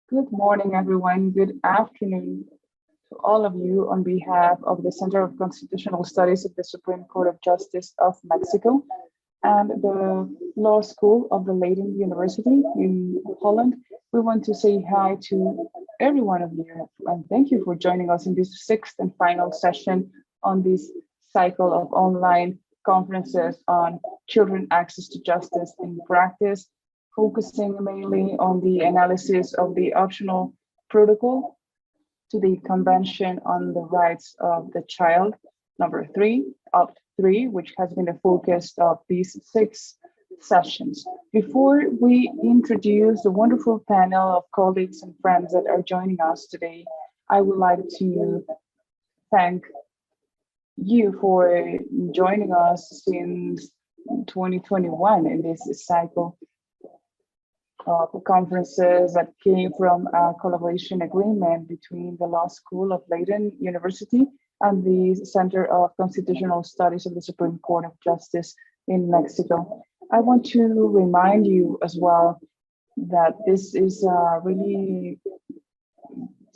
Good morning, everyone. Good afternoon to all of you on behalf of the Center of Constitutional Studies of the Supreme Court of Justice of Mexico and the Law School of the Leiden University in Holland. We want to say hi to every one of you and thank you for joining us in this sixth and final session on this cycle of online conferences on children access to justice in practice, focusing mainly on the analysis of the optional protocol to the Convention on the Rights of the Child, number 3, Opt 3, which has been the focus of these 6 sessions. Before we introduce the wonderful panel of colleagues and friends that are joining us today, I would like to thank you for joining us since 2021 in this cycle of conferences that came from a collaboration agreement between the Law School of Leiden University and the Center of Constitutional Studies of the Supreme Court of Justice in Mexico. I want to remind you as well that this is a really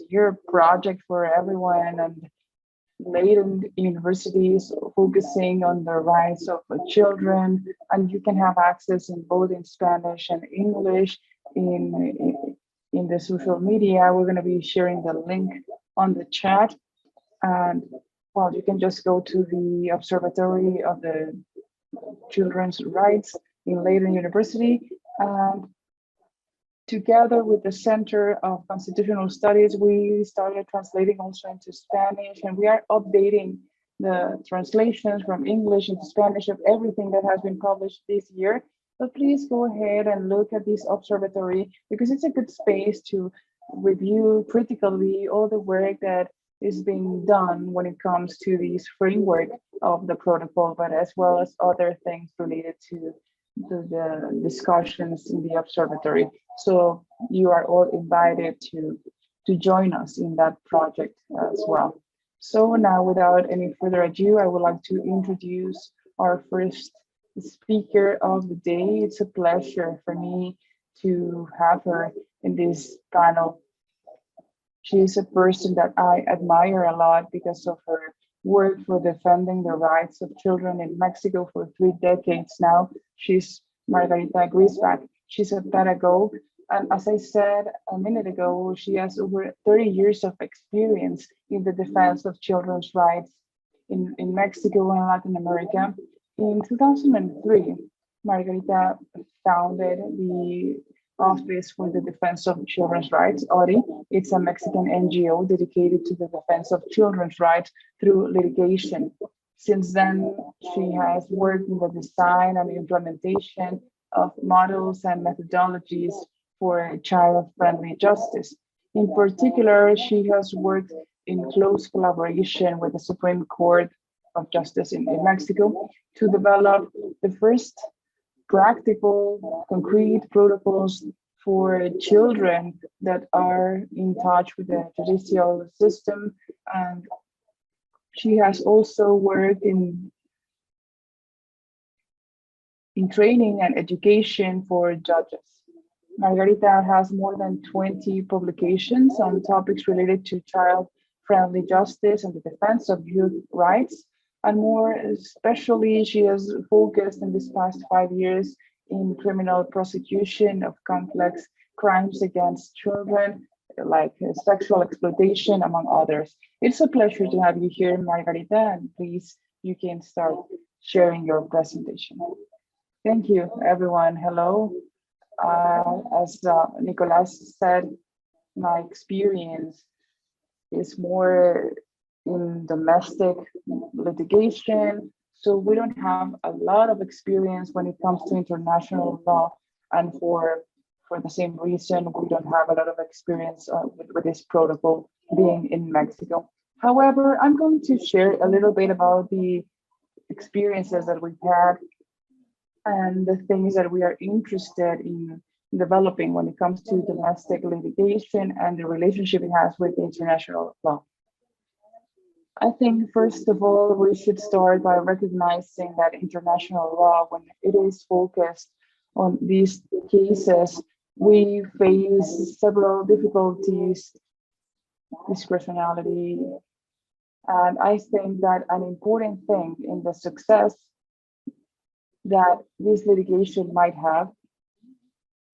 dear project for everyone, and Leiden University is focusing on the rights of children, and you can have access in both in Spanish and English in the social media. We're going to be sharing the link on the chat, and well, you can just go to the Observatory of the Children's Rights in Leiden University, and together with the Center of Constitutional Studies, we started translating also into Spanish, and we are updating the translations from English into Spanish of everything that has been published this year. But please go ahead and look at this observatory because it's a good space to review critically all the work that is being done when it comes to this framework of the protocol, but as well as other things related to the discussions in the observatory. So you are all invited to join us in that project as well. So now, without any further ado, I would like to introduce our first speaker of the day. It's a pleasure for me to have her in this panel. She's a person that I admire a lot because of her work for defending the rights of children in Mexico for 3 decades now. She's Margarita Griesbach. She's a pedagogue. And as I said a minute ago, she has over 30 years of experience in the defense of children's rights in Mexico and Latin America. In 2003, Margarita founded the Office for the Defense of Children's Rights, ODI. It's a Mexican NGO dedicated to the defense of children's rights through litigation. Since then, she has worked in the design and implementation of models and methodologies for child-friendly justice. In particular, she has worked in close collaboration with the Supreme Court of Justice in Mexico to develop the first practical, concrete protocols for children that are in touch with the judicial system. And she has also worked in training and education for judges. Margarita has more than 20 publications on topics related to child-friendly justice and the defense of youth rights. And more especially, she has focused in this past 5 years in criminal prosecution of complex crimes against children, like sexual exploitation, among others. It's a pleasure to have you here, Margarita, and please, you can start sharing your presentation. Thank you, everyone. Hello. As Nicolás said, my experience is more in domestic litigation, so we don't have a lot of experience when it comes to international law, and for the same reason, we don't have a lot of experience with this protocol being in Mexico. However, I'm going to share a little bit about the experiences that we've had and the things that we are interested in developing when it comes to domestic litigation and the relationship it has with international law. I think, first of all, we should start by recognizing that international law, when it is focused on these cases We face several difficulties, discretionality, and I think that an important thing in the success that this litigation might have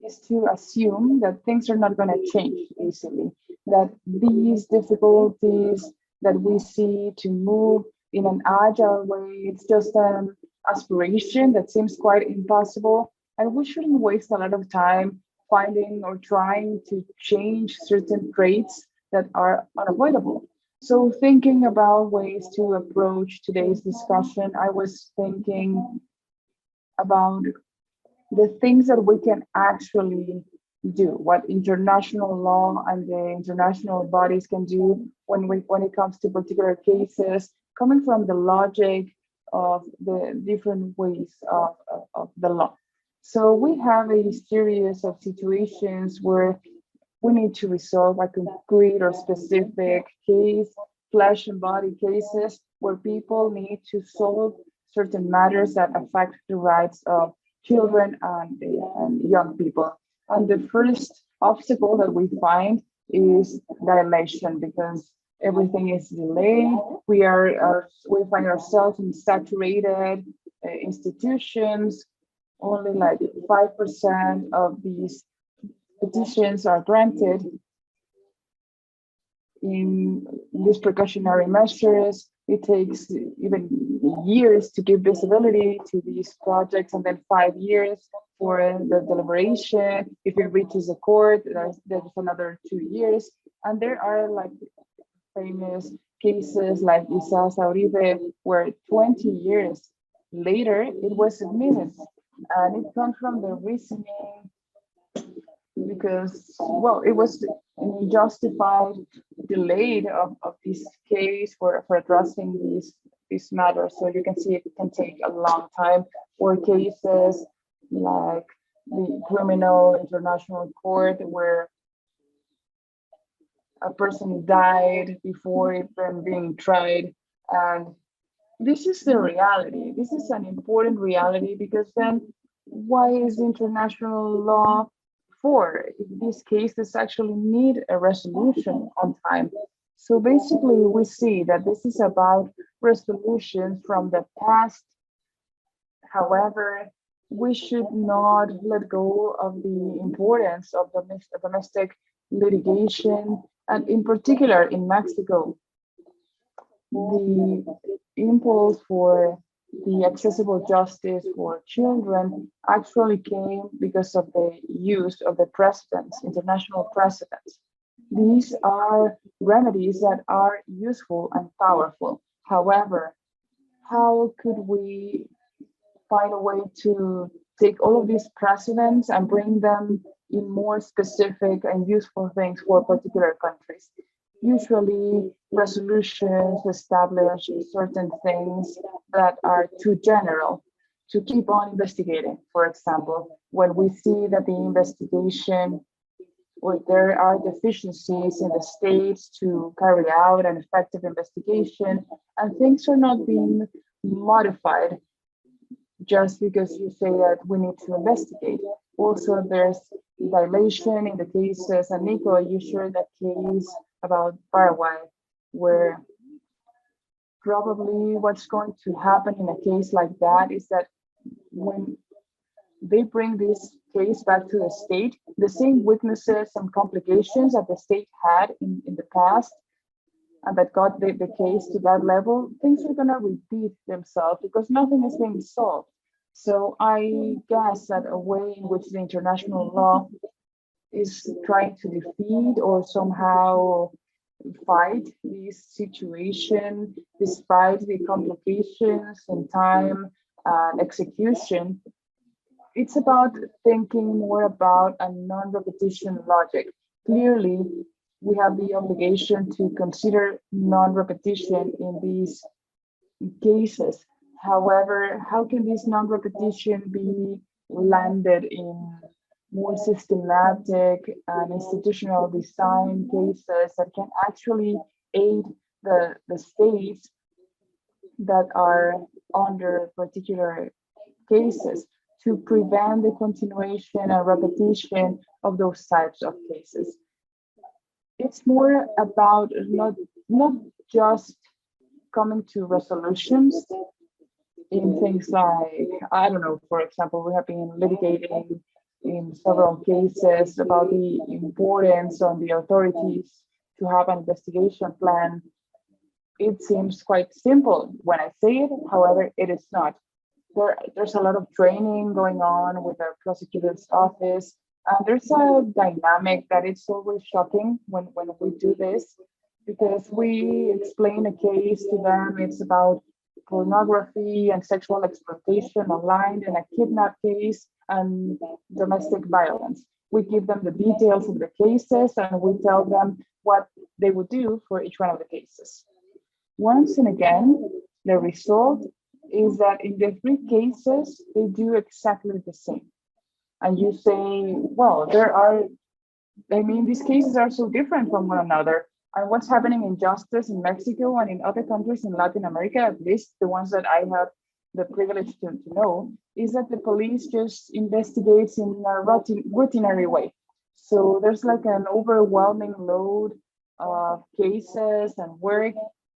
is to assume that things are not going to change easily, that these difficulties that we see to move in an agile way, it's just an aspiration that seems quite impossible, and we shouldn't waste a lot of time finding or trying to change certain traits that are unavoidable. So thinking about ways to approach today's discussion, I was thinking about the things that we can actually do, what international law and the international bodies can do when it comes to particular cases, coming from the logic of the different ways of the law. So we have a series of situations where we need to resolve a concrete or specific case, flesh and body cases, where people need to solve certain matters that affect the rights of children and young people. And the first obstacle that we find is dilation, because everything is delayed. We find ourselves in saturated institutions. Only like 5% of these petitions are granted. In these precautionary measures, it takes even years to give visibility to these projects, and then 5 years for the deliberation. If it reaches the court, there's another 2 years. And there are like famous cases like Isa Uribe, where 20 years later it was admitted. And it comes from the reasoning because, well, it was an unjustified delay of this case for addressing these matters. So you can see it can take a long time, or cases like the Criminal International Court, where a person died before even being tried. And this is the reality. This is an important reality, because then why is international law for? These cases actually need a resolution on time. So basically, we see that this is about resolutions from the past. However, we should not let go of the importance of domestic litigation, and in particular in Mexico, the impulse for the accessible justice for children actually came because of the use of the precedents, international precedents. These are remedies that are useful and powerful. However, how could we find a way to take all of these precedents and bring them in more specific and useful things for particular countries? Usually, resolutions establish certain things that are too general to keep on investigating. For example, when we see that the investigation, or there are deficiencies in the states to carry out an effective investigation, and things are not being modified just because you say that we need to investigate. Also, there's dilation in the cases, and Nico, you shared that case about Paraguay, where probably what's going to happen in a case like that is that when they bring this case back to the state, the same weaknesses and complications that the state had in the past and that got the case to that level, things are going to repeat themselves because nothing is being solved. So I guess that a way in which the international law is trying to defeat or somehow fight this situation, despite the complications in time and execution, it's about thinking more about a non-repetition logic. Clearly, we have the obligation to consider non-repetition in these cases. However, how can this non-repetition be landed in more systematic and institutional design cases that can actually aid the states that are under particular cases to prevent the continuation and repetition of those types of cases. It's more about not just coming to resolutions in things like, I don't know, for example, we have been litigating in several cases about the importance on the authorities to have an investigation plan. It seems quite simple when I say it, however, it is not. There's a lot of training going on with our prosecutor's office, and there's a dynamic that it's always shocking when we do this, because we explain a case to them. It's about pornography and sexual exploitation online, and a kidnap case and domestic violence. We give them the details of the cases, and we tell them what they would do for each one of the cases. Once and again, the result is that in the three cases, they do exactly the same. And you say, well, these cases are so different from one another. And what's happening in justice in Mexico and in other countries in Latin America, at least the ones that I have the privilege to know, is that the police just investigates in a routinary way. So there's like an overwhelming load of cases and work.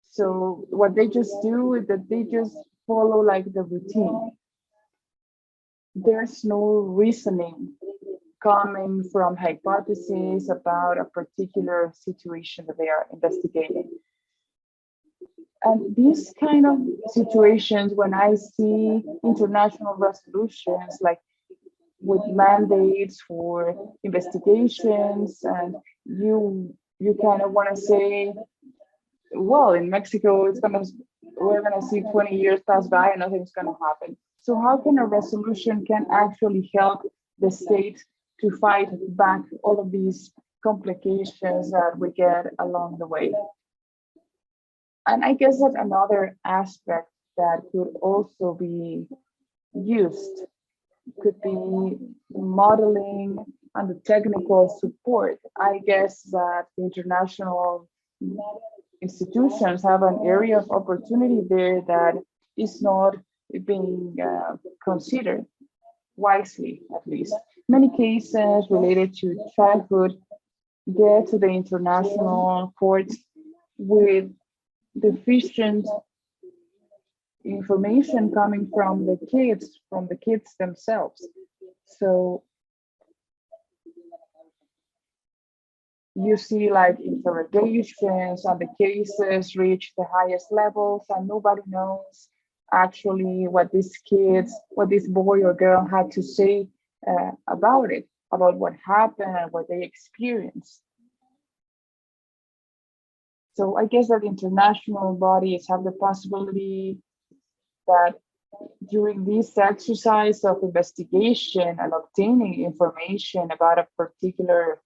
So what they just do is that they just follow like the routine. There's no reasoning coming from hypotheses about a particular situation that they are investigating. And these kind of situations, when I see international resolutions, like with mandates for investigations, and you kind of want to say, well, in Mexico, we're gonna see 20 years pass by and nothing's gonna happen. So how can a resolution can actually help the state to fight back all of these complications that we get along the way? And I guess that another aspect that could also be used could be modeling and the technical support. I guess that international institutions have an area of opportunity there that is not being considered wisely, at least. Many cases related to childhood get to the international courts with deficient information coming from the kids themselves. So you see like interrogations and the cases reach the highest levels, and nobody knows actually what this boy or girl had to say about it, about what happened and what they experienced. So I guess that international bodies have the possibility that during this exercise of investigation and obtaining information about a particular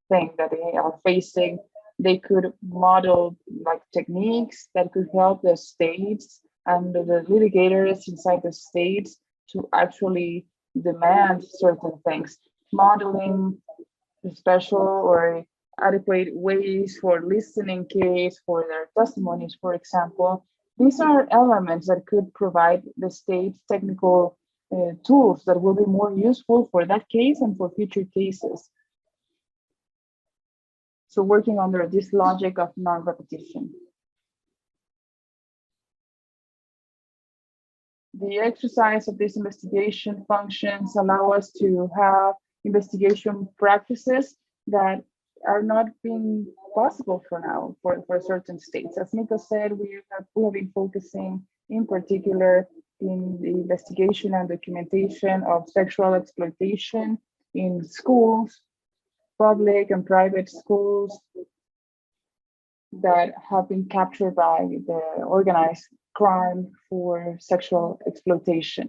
thing that they are facing, they could model like techniques that could help the states and the litigators inside the states to actually demand certain things, modeling special or adequate ways for listening case for their testimonies, for example. These are elements that could provide the state's technical tools that will be more useful for that case and for future cases. So working under this logic of non-repetition. The exercise of these investigation functions allow us to have investigation practices that are not being possible for now for certain states. As Nico said, we have been focusing in particular in the investigation and documentation of sexual exploitation in schools, public and private schools that have been captured by the organized crime for sexual exploitation.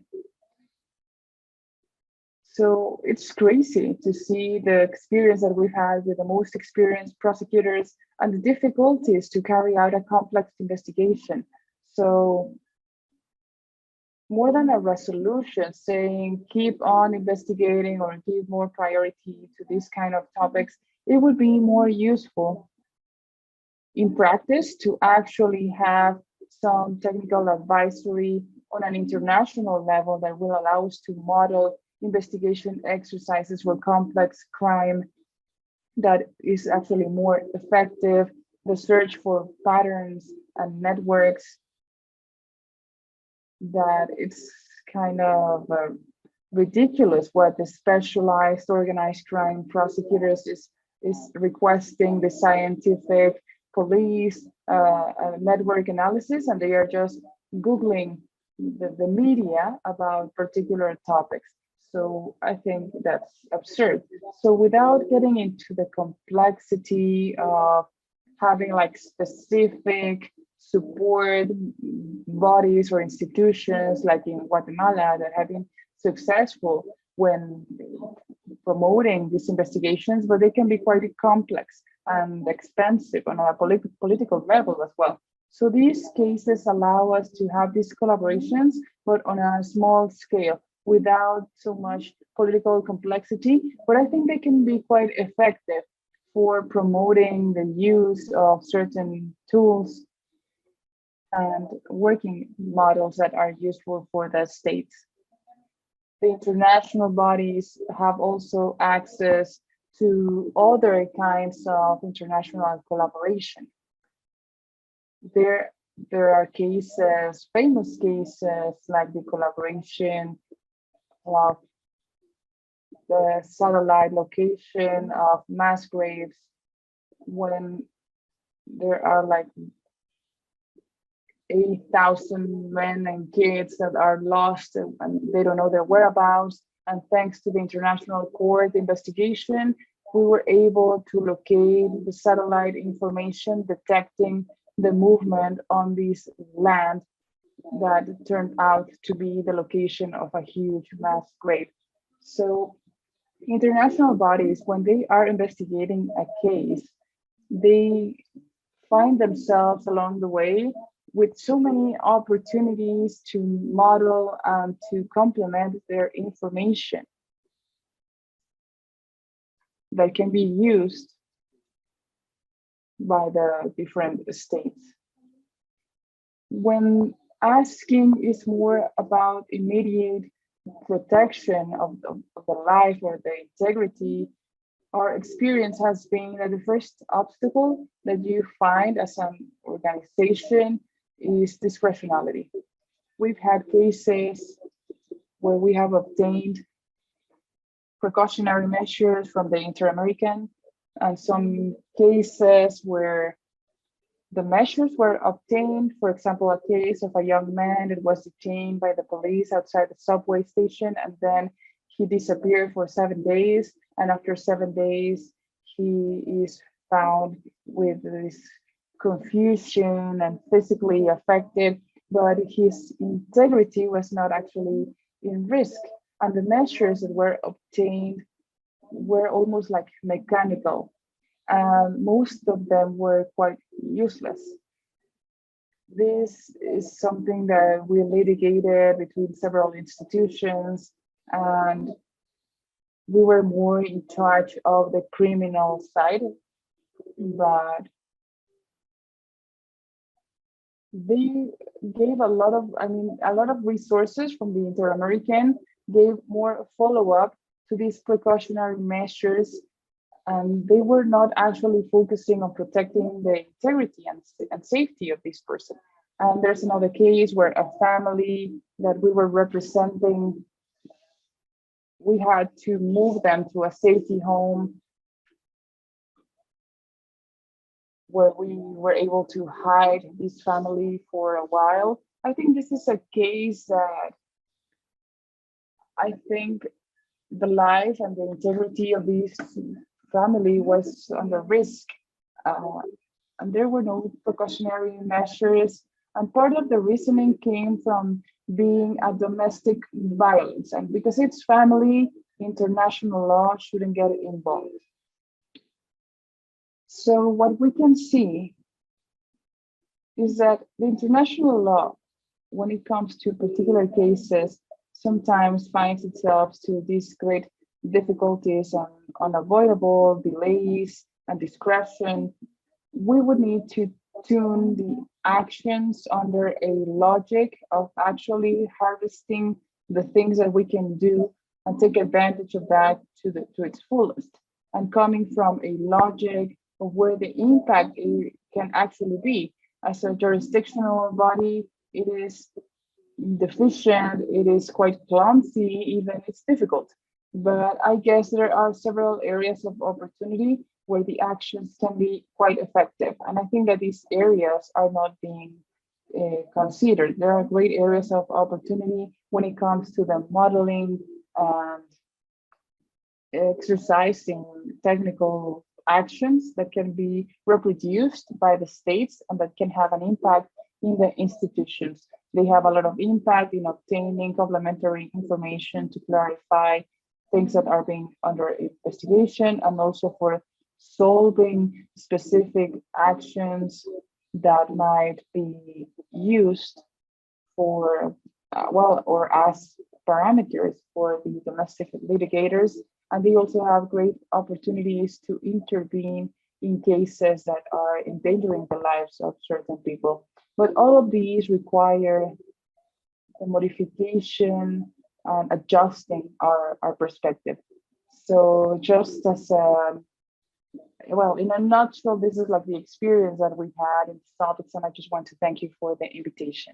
So it's crazy to see the experience that we've had with the most experienced prosecutors and the difficulties to carry out a complex investigation. So more than a resolution saying keep on investigating or give more priority to these kind of topics, it would be more useful in practice to actually have some technical advisory on an international level that will allow us to model investigation exercises for complex crime that is actually more effective, the search for patterns and networks, that it's kind of ridiculous what the specialized organized crime prosecutors is requesting the scientific police network analysis, and they are just Googling the media about particular topics. So I think that's absurd. So without getting into the complexity of having like specific support bodies or institutions like in Guatemala that have been successful when promoting these investigations, but they can be quite complex and expensive on a political level as well. So these cases allow us to have these collaborations, but on a small scale without so much political complexity, but I think they can be quite effective for promoting the use of certain tools and working models that are useful for the states. The international bodies have also access to other kinds of international collaboration. There are cases, famous cases, like the collaboration of the satellite location of mass graves, when there are like 8,000 men and kids that are lost and they don't know their whereabouts. And thanks to the International Court investigation, we were able to locate the satellite information detecting the movement on this land that turned out to be the location of a huge mass grave. So international bodies, when they are investigating a case, they find themselves along the way with so many opportunities to model and to complement their information that can be used by the different states. When asking is more about immediate protection of the life or the integrity, our experience has been that the first obstacle that you find as an organization is discretionality. We've had cases where we have obtained precautionary measures from the Inter-American, and some cases where the measures were obtained, for example, a case of a young man that was detained by the police outside the subway station, and then he disappeared for 7 days. And after 7 days, he is found with this confusion and physically affected, but his integrity was not actually in risk. And the measures that were obtained were almost like mechanical. Most of them were quite useless. This is something that we litigated between several institutions, and we were more in charge of the criminal side, but they gave a lot of resources from the Inter-American, gave more follow-up to these precautionary measures, and they were not actually focusing on protecting the integrity and safety of this person. And there's another case where a family that we were representing, we had to move them to a safety home where we were able to hide this family for a while. I think this is a case that I think the life and the integrity of this family was under risk, and there were no precautionary measures. And part of the reasoning came from being a domestic violence, and because it's family, international law shouldn't get involved. So what we can see is that the international law, when it comes to particular cases, sometimes finds itself to these great difficulties and unavoidable delays and discretion. We would need to tune the actions under a logic of actually harvesting the things that we can do and take advantage of that to its fullest, and coming from a logic of where the impact can actually be. As a jurisdictional body, it is deficient, it is quite clumsy, even it's difficult. But I guess there are several areas of opportunity where the actions can be quite effective. And I think that these areas are not being considered. There are great areas of opportunity when it comes to the modeling and exercising technical actions that can be reproduced by the states and that can have an impact in the institutions. They have a lot of impact in obtaining complementary information to clarify things that are being under investigation, and also for solving specific actions that might be used for, or as parameters for the domestic litigators. And they also have great opportunities to intervene in cases that are endangering the lives of certain people. But all of these require a modification and adjusting our perspective. So just as in a nutshell, this is like the experience that we had in these topics, and I just want to thank you for the invitation.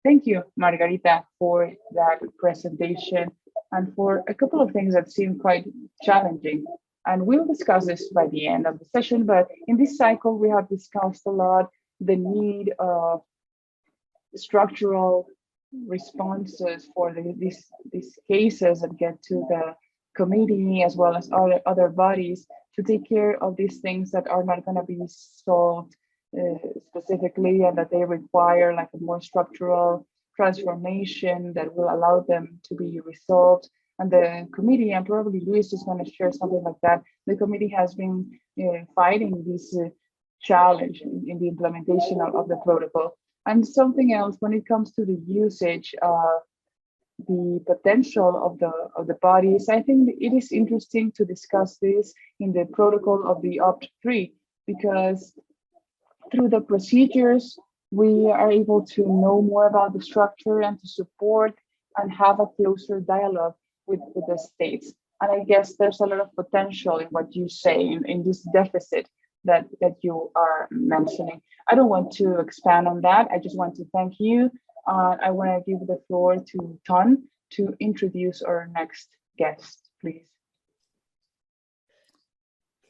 Thank you, Margarita, for that presentation and for a couple of things that seem quite challenging. And we'll discuss this by the end of the session, but in this cycle, we have discussed a lot the need of structural responses for these cases that get to the committee as well as other bodies to take care of these things that are not going to be solved specifically, and that they require like a more structural transformation that will allow them to be resolved. And the committee, and probably Luis is going to share something like that, the committee has been fighting this challenge in the implementation of the protocol. And something else, when it comes to the usage, the potential of the bodies, I think it is interesting to discuss this in the protocol of the Opt3, because through the procedures, we are able to know more about the structure and to support and have a closer dialogue with the states. And I guess there's a lot of potential in what you say in this deficit that you are mentioning. I don't want to expand on that. I just want to thank you. I want to give the floor to Ton to introduce our next guest, please.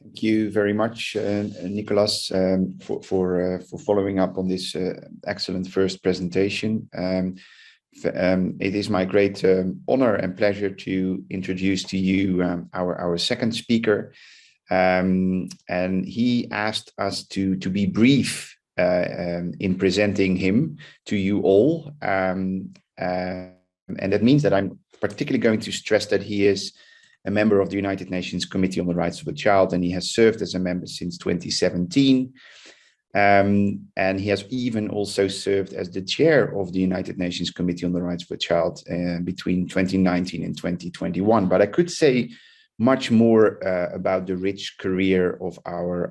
Thank you very much, Nicolás, for following up on this excellent first presentation. It is my great honor and pleasure to introduce to you our second speaker. And he asked us to be brief in presenting him to you all. And that means that I'm particularly going to stress that he is a member of the United Nations Committee on the Rights of the Child, and he has served as a member since 2017. And he has even also served as the chair of the United Nations Committee on the Rights of the Child between 2019 and 2021. But I could say much more about the rich career of our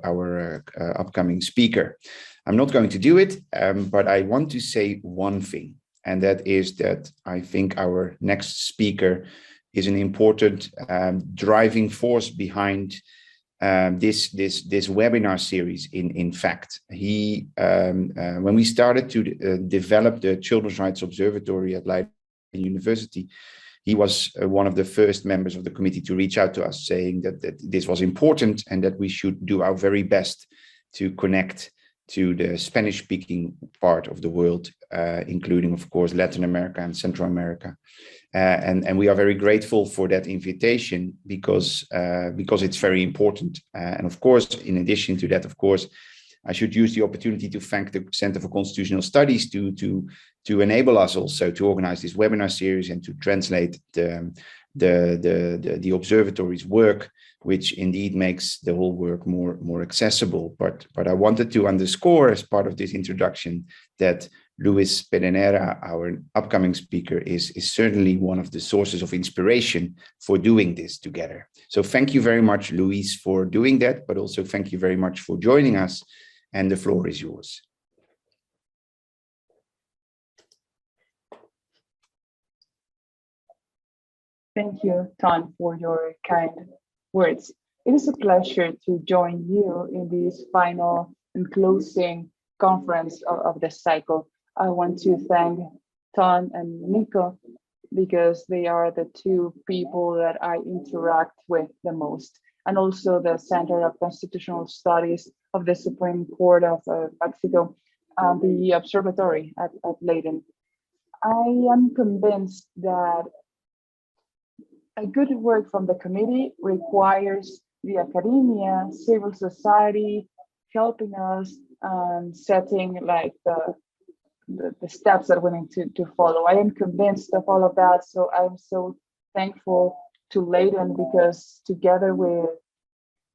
upcoming speaker. I'm not going to do it, but I want to say one thing, and that is that I think our next speaker is an important driving force behind this webinar series. In fact, he when we started to develop the Children's Rights Observatory at Leiden University, he was one of the first members of the committee to reach out to us, saying that this was important and that we should do our very best to connect to the Spanish-speaking part of the world, including, of course, Latin America and Central America. And we are very grateful for that invitation because it's very important. And of course, in addition to that, of course, I should use the opportunity to thank the Center for Constitutional Studies to enable us also to organize this webinar series and to translate the observatory's work, which indeed makes the whole work more accessible. But I wanted to underscore as part of this introduction that Luis Pedernera, our upcoming speaker, is certainly one of the sources of inspiration for doing this together. So thank you very much, Luis, for doing that, but also thank you very much for joining us. and the floor is yours. Thank you, Ton, for your kind words. It is a pleasure to join you in this final and closing conference of the cycle. I want to thank Ton and Nico because they are the two people that I interact with the most, and also the Center of Constitutional Studies of the Supreme Court of Mexico, the observatory at Leiden. I am convinced that a good work from the committee requires the academia, civil society, helping us setting like the steps that we need to follow. I am convinced of all of that, so I'm so thankful to Leiden because together with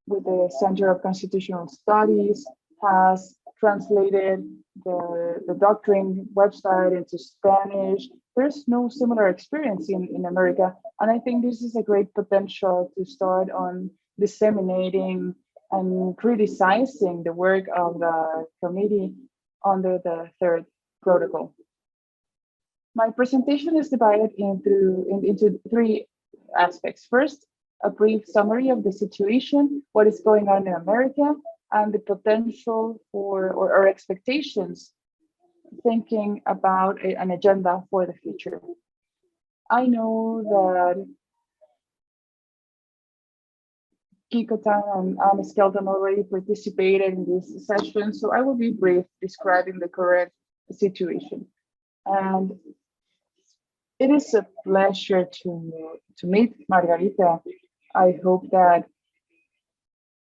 the Center of Constitutional Studies has translated the doctrine website into Spanish. There's no similar experience in America, and I think this is a great potential to start on disseminating and criticizing the work of the committee under the third protocol. My presentation is divided into three aspects. First, a brief summary of the situation, what is going on in America, and the potential for or expectations, thinking about an agenda for the future. I know that Kiko-tan and Anne Skelton already participated in this session, so I will be brief describing the current situation. And it is a pleasure to meet Margarita. I hope that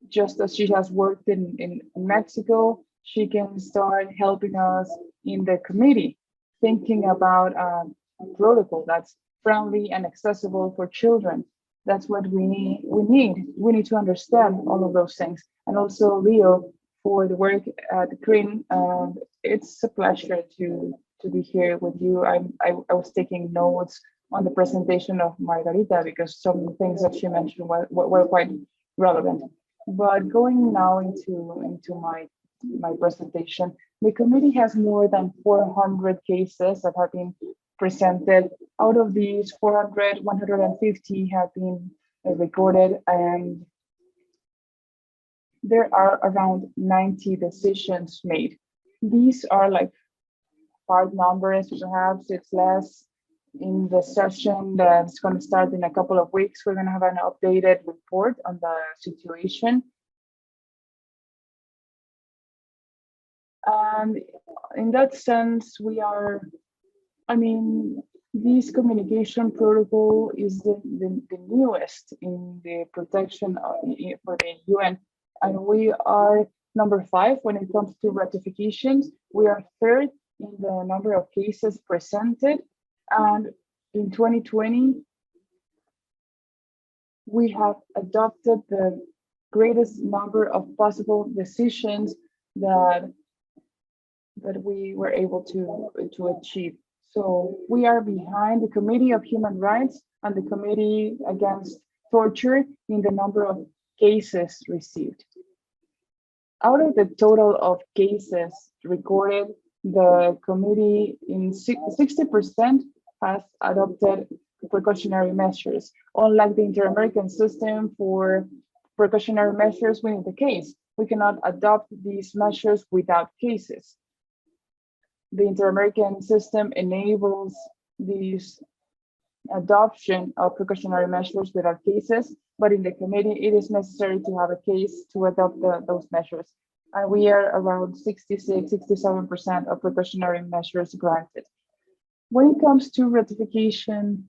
just as she has worked in Mexico, she can start helping us in the committee, thinking about a protocol that's friendly and accessible for children. That's what we need. We need to understand all of those things. And also Leo for the work at CRIN. It's a pleasure to be here with you. I was taking notes on the presentation of Margarita because some things that she mentioned were quite relevant. But going now into my presentation, the committee has more than 400 cases that have been presented. Out of these 400, 150 have been recorded, and there are around 90 decisions made. These are like hard numbers, perhaps it's less. In the session that's going to start in a couple of weeks, we're going to have an updated report on the situation. And in that sense, this communication protocol is the newest in the protection for the UN. And we are number 5 when it comes to ratifications. We are 3rd in the number of cases presented. And in 2020, we have adopted the greatest number of possible decisions that we were able to achieve. So we are behind the Committee of Human Rights and the Committee Against Torture in the number of cases received. Out of the total of cases recorded, the committee in 60% has adopted precautionary measures. Unlike the Inter-American system for precautionary measures, we need the case. We cannot adopt these measures without cases. The Inter-American system enables this adoption of precautionary measures without cases, but in the committee, it is necessary to have a case to adopt those measures. And we are around 66, 67% of precautionary measures granted. When it comes to ratification,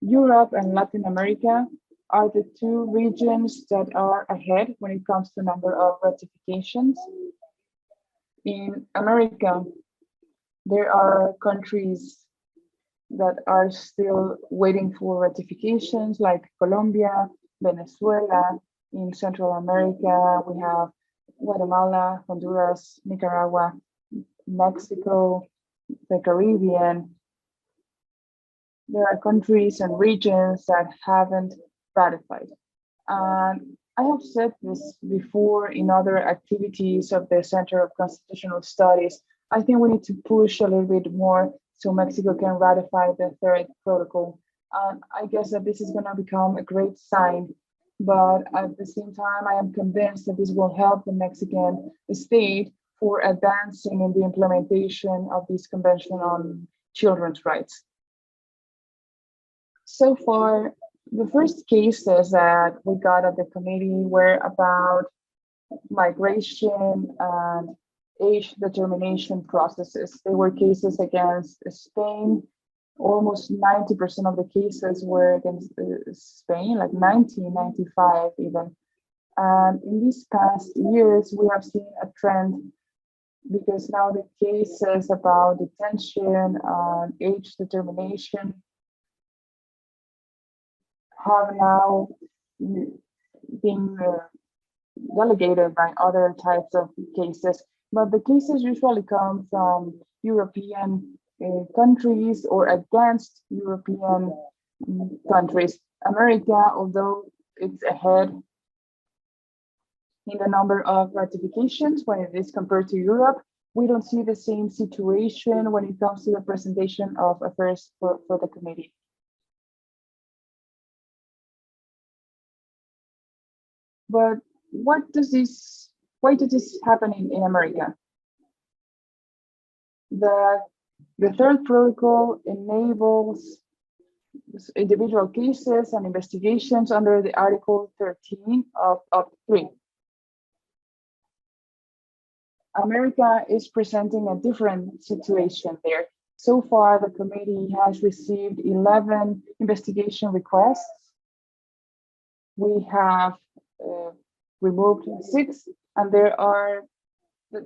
Europe and Latin America are the 2 regions that are ahead when it comes to number of ratifications. In America, there are countries that are still waiting for ratifications like Colombia, Venezuela. In Central America, we have Guatemala, Honduras, Nicaragua, Mexico, the Caribbean. There are countries and regions that haven't ratified. And I have said this before in other activities of the Center of Constitutional Studies. I think we need to push a little bit more so Mexico can ratify the third protocol. I guess that this is going to become a great sign, but at the same time, I am convinced that this will help the Mexican state for advancing in the implementation of this Convention on Children's Rights. So far, the first cases that we got at the committee were about migration and age determination processes. They were cases against Spain. Almost 90% of the cases were against Spain, like 95 even. And in these past years, we have seen a trend because now the cases about detention and age determination have now been delegated by other types of cases, but the cases usually come from European countries or against European countries. America, although it's ahead in the number of ratifications when it is compared to Europe, we don't see the same situation when it comes to the presentation of affairs for the committee. But why does this happen in America? The third protocol enables individual cases and investigations under the Article 13 of CRIN. America is presenting a different situation there. So far, the committee has received 11 investigation requests. We have removed 6, and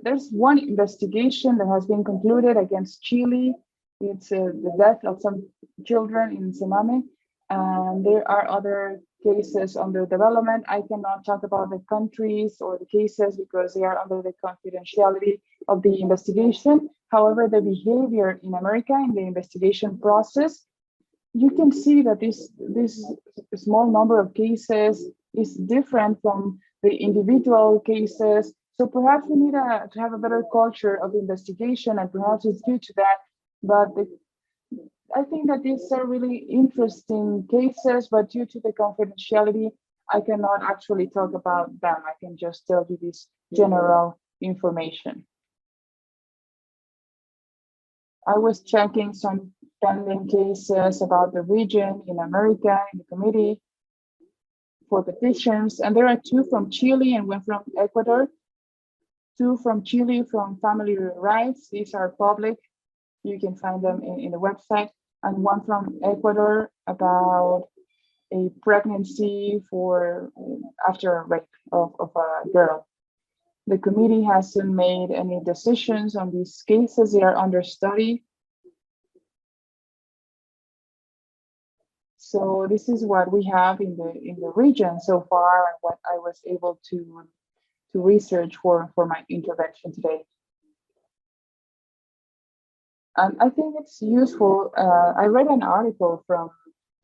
there's one investigation that has been concluded against Chile. It's the death of some children in Semame, and there are other cases under development. I cannot talk about the countries or the cases because they are under the confidentiality of the investigation. However, the behavior in America in the investigation process, you can see that this small number of cases is different from the individual cases. So perhaps we need to have a better culture of investigation, and perhaps it's due to that. But I think that these are really interesting cases, but due to the confidentiality, I cannot actually talk about them. I can just tell you this general information. I was checking some pending cases about the region in America in the committee for petitions, and there are 2 from Chile and 1 from Ecuador. 2 from Chile from family rights. These are public. You can find them in the website. And 1 from Ecuador about a pregnancy after a rape of a girl. The committee hasn't made any decisions on these cases. They are under study. So this is what we have in the region so far, and what I was able to research for my intervention today. And I think it's useful. I read an article from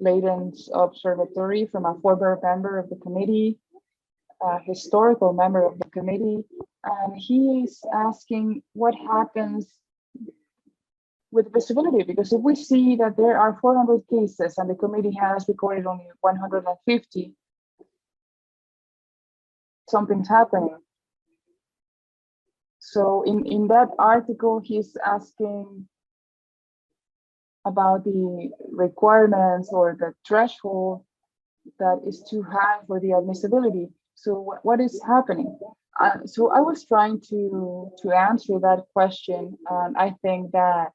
Leiden's observatory from a former member of the committee, a historical member of the committee, and he is asking what happens with visibility, because if we see that there are 400 cases and the committee has recorded only 150, something's happening. So in that article, he's asking about the requirements or the threshold that is too high for the admissibility. So what is happening? So I was trying to answer that question, and I think that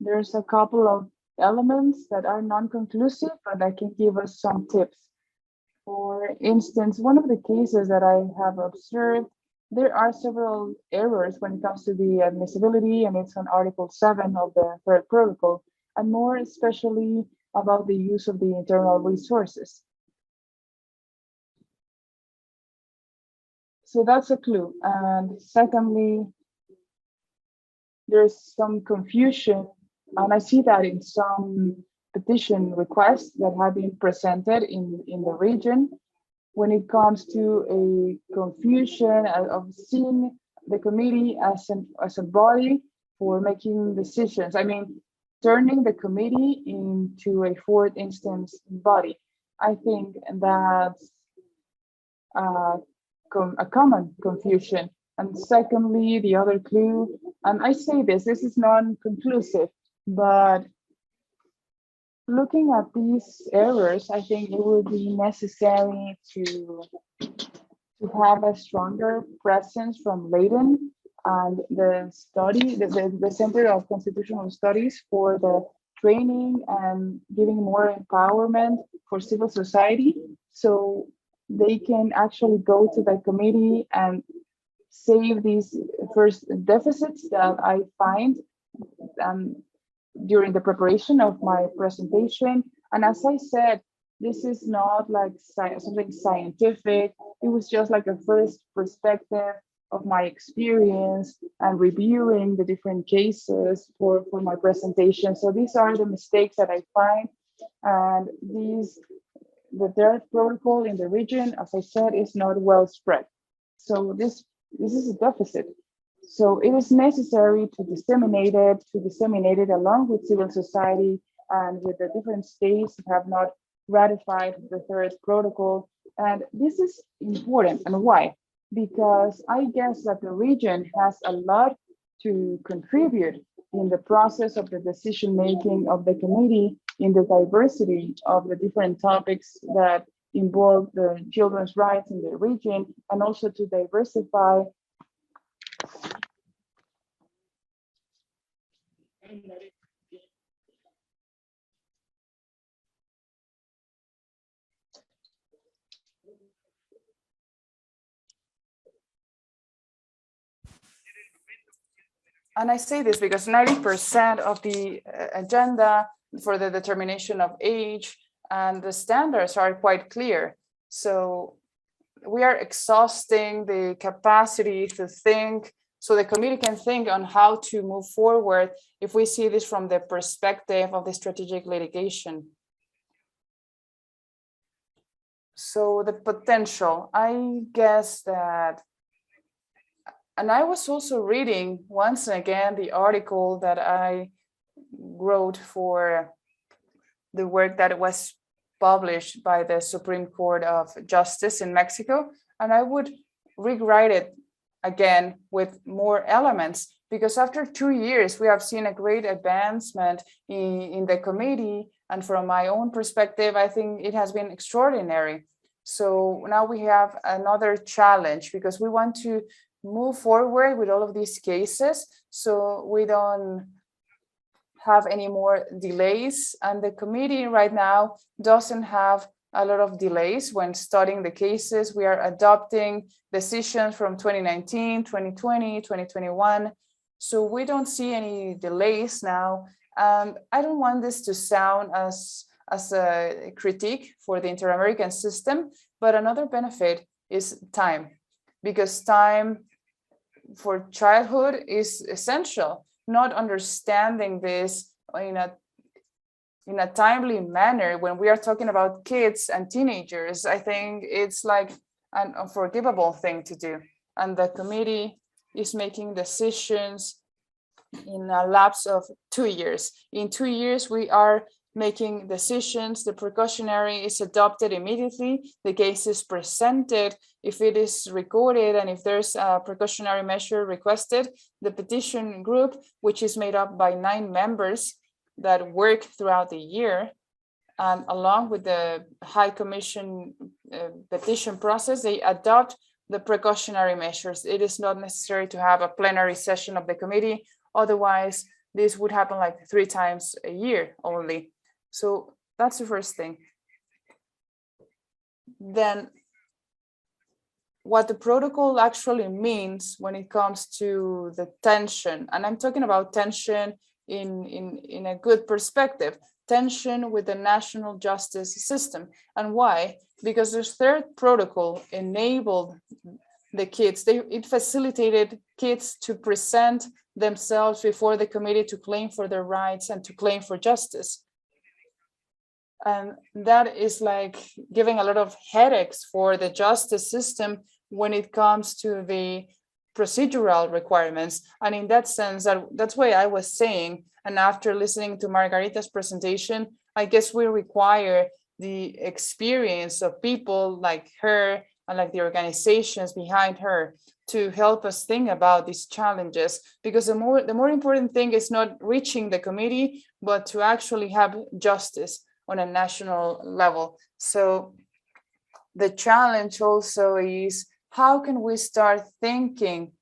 there's a couple of elements that are non-conclusive, but that can give us some tips. For instance, one of the cases that I have observed, there are several errors when it comes to the admissibility, and it's on Article 7 of the third protocol, and more especially about the use of the internal resources. So that's a clue. And secondly, there's some confusion, and I see that in some petition requests that have been presented in the region. when it comes to a confusion of seeing the committee as a body for making decisions. I mean, turning the committee into a fourth instance body. I think that's a common confusion. And secondly, the other clue, and I say this is non-conclusive, but looking at these errors, I think it would be necessary to have a stronger presence from Leiden and the study, the Center of Constitutional Studies, for the training and giving more empowerment for civil society, so they can actually go to the committee and save these first deficits that I find during the preparation of my presentation. And as I said, this is not like something scientific. It was just like a first perspective of my experience and reviewing the different cases for my presentation. So these are the mistakes that I find. And the third protocol in the region, as I said, is not well spread. So this is a deficit. So it is necessary to disseminate it along with civil society and with the different states that have not ratified the third protocol. And this is important. And why? Because I guess that the region has a lot to contribute in the process of the decision-making of the committee, in the diversity of the different topics that involve the children's rights in the region, and also to diversify and I say this because 90% of the agenda for the determination of age and the standards are quite clear. So we are exhausting the capacity to think, so the committee can think on how to move forward if we see this from the perspective of the strategic litigation. So the potential, I guess that, and I was also reading once again the article that I wrote for the work that was published by the Supreme Court of Justice in Mexico, and I would rewrite it again with more elements, because after 2 years we have seen a great advancement in the committee, and from my own perspective I think it has been extraordinary. So now we have another challenge, because we want to move forward with all of these cases so we don't have any more delays, and the committee right now doesn't have a lot of delays when studying the cases. We are adopting decisions from 2019, 2020, 2021. So we don't see any delays now. I don't want this to sound as a critique for the Inter-American system, but another benefit is time, because time for childhood is essential. Not understanding this in a timely manner when we are talking about kids and teenagers, I think it's like an unforgivable thing to do. And the committee is making decisions in a lapse of 2 years. In 2 years, we are making decisions. The precautionary is adopted immediately. The case is presented. If it is recorded and if there's a precautionary measure requested, the petition group, which is made up by 9 members that work throughout the year, along with the High Commission petition process, they adopt the precautionary measures. It is not necessary to have a plenary session of the committee. Otherwise, this would happen like 3 times a year only. So that's the first thing. Then what the protocol actually means when it comes to the tension, and I'm talking about tension in a good perspective, tension with the national justice system. And why? Because the third protocol enabled the kids, it facilitated kids to present themselves before the committee to claim for their rights and to claim for justice. And that is like giving a lot of headaches for the justice system when it comes to the procedural requirements. And in that sense, that's why I was saying, and after listening to Margarita's presentation, I guess we require the experience of people like her and like the organizations behind her to help us think about these challenges, because the more important thing is not reaching the committee, but to actually have justice on a national level. So the challenge also is, how can we start thinking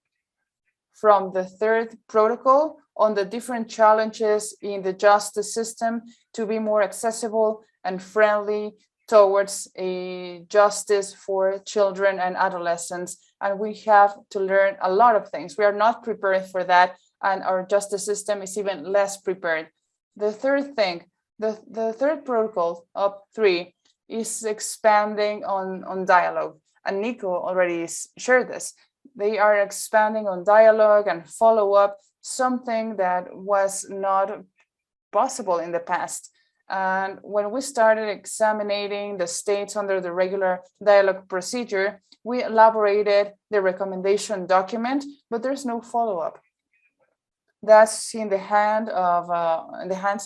from the third protocol on the different challenges in the justice system to be more accessible and friendly towards a justice for children and adolescents? And we have to learn a lot of things. We are not prepared for that, and our justice system is even less prepared. The third thing, the third protocol of 3 is expanding on dialogue. And Nico already shared this. They are expanding on dialogue and follow-up, something that was not possible in the past. And when we started examining the states under the regular dialogue procedure, we elaborated the recommendation document, but there's no follow-up. That's in the hands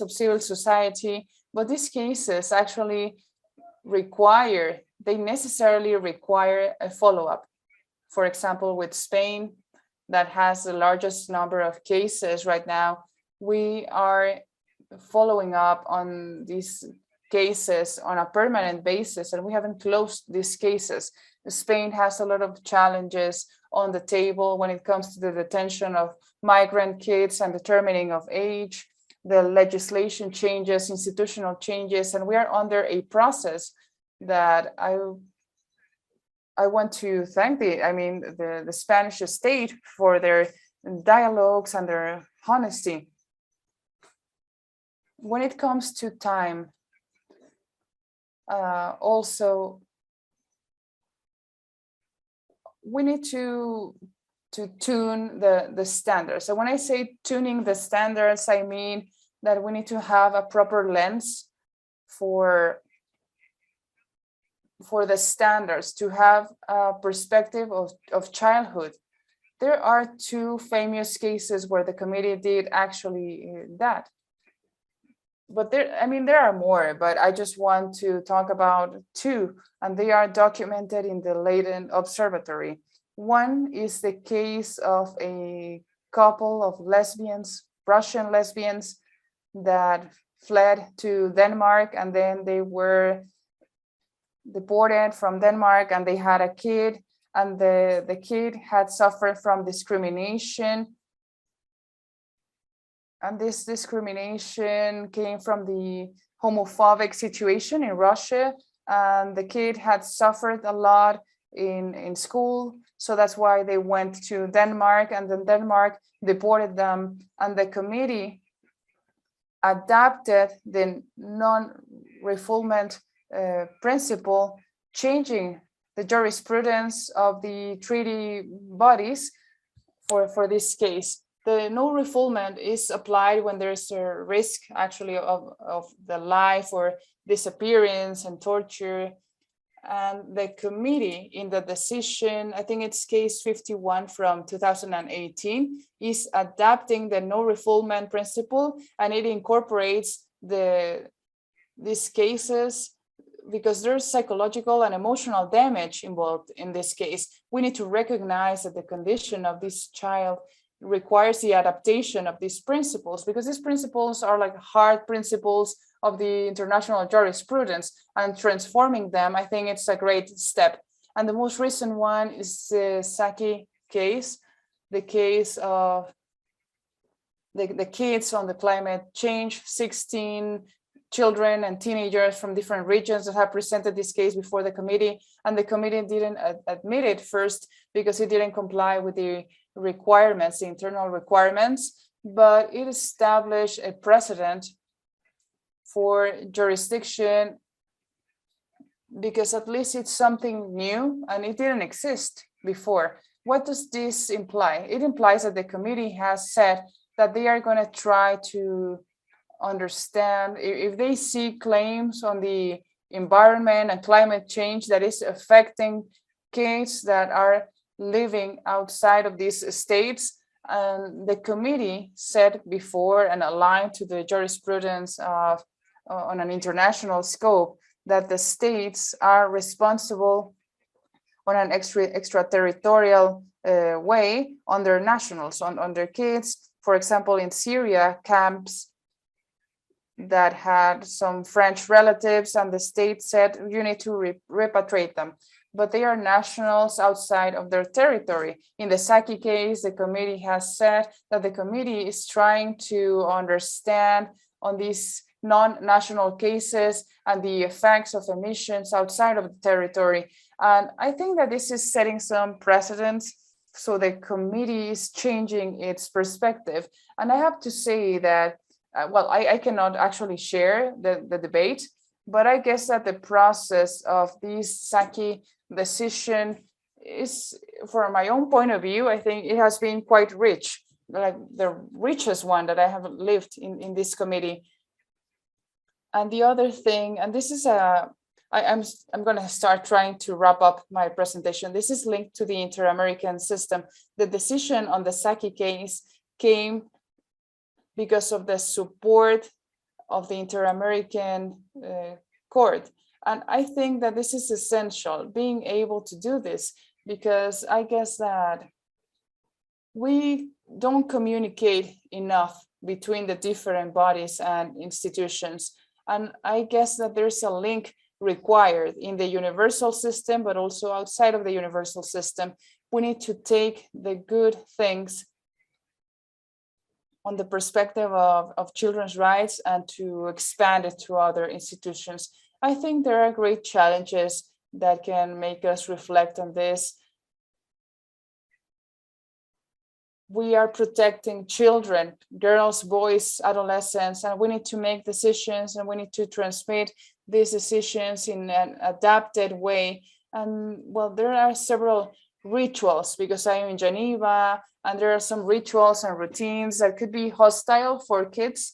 of civil society. But these cases actually they necessarily require a follow-up. For example, with Spain, that has the largest number of cases right now, we are following up on these cases on a permanent basis, and we haven't closed these cases. Spain has a lot of challenges on the table when it comes to the detention of migrant kids and determining of age, the legislation changes, institutional changes, and we are under a process that I want to thank the Spanish state for their dialogues and their honesty. When it comes to time, also we need to tune the standards. So when I say tuning the standards, I mean that we need to have a proper lens for the standards, to have a perspective of childhood. There are 2 famous cases where the committee did actually that. But there are more, but I just want to talk about 2, and they are documented in the Leiden Observatory. One is the case of a couple of lesbians, Russian lesbians, that fled to Denmark, and then they were deported from Denmark, and they had a kid, and the kid had suffered from discrimination. And this discrimination came from the homophobic situation in Russia, and the kid had suffered a lot in school. So that's why they went to Denmark, and then Denmark deported them, and the committee adapted the non-refoulement principle, changing the jurisprudence of the treaty bodies for this case. The no refoulement is applied when there's a risk actually of the life or disappearance and torture. And the committee in the decision, I think it's case 51 from 2018, is adapting the no refoulement principle, and it incorporates these cases because there's psychological and emotional damage involved in this case. We need to recognize that the condition of this child requires the adaptation of these principles, because these principles are like hard principles of the international jurisprudence, and transforming them, I think it's a great step. And the most recent one is the Saki case, the case of the kids on the climate change, 16 children and teenagers from different regions that have presented this case before the committee, and the committee didn't admit it first because it didn't comply with the requirements, the internal requirements, but it established a precedent for jurisdiction because at least it's something new and it didn't exist before. What does this imply? It implies that the committee has said that they are going to try to understand, if they see claims on the environment and climate change that is affecting kids that are living outside of these states. And the committee said before, and aligned to the jurisprudence of on an international scope, that the states are responsible on an extraterritorial way on their nationals, on their kids. For example, in Syria, camps that had some French relatives, and the state said you need to repatriate them, but they are nationals outside of their territory. In the Saki case, the committee has said that the committee is trying to understand on these non-national cases and the effects of emissions outside of the territory. And I think that this is setting some precedents. So the committee is changing its perspective. And I have to say that, well, I cannot actually share the debate, but I guess that the process of this Saki decision is, from my own point of view, I think it has been quite rich, like the richest one that I have lived in this committee. And the other thing, and this is I'm going to start trying to wrap up my presentation. This is linked to the Inter-American system. The decision on the Saki case came because of the support of the Inter-American Court. And I think that this is essential, being able to do this, because I guess that we don't communicate enough between the different bodies and institutions. And I guess that there's a link required in the universal system, but also outside of the universal system. We need to take the good things on the perspective of children's rights and to expand it to other institutions. I think there are great challenges that can make us reflect on this. We are protecting children, girls, boys, adolescents, and we need to make decisions, and we need to transmit these decisions in an adapted way. And well, there are several rituals, because I am in Geneva, and there are some rituals and routines that could be hostile for kids.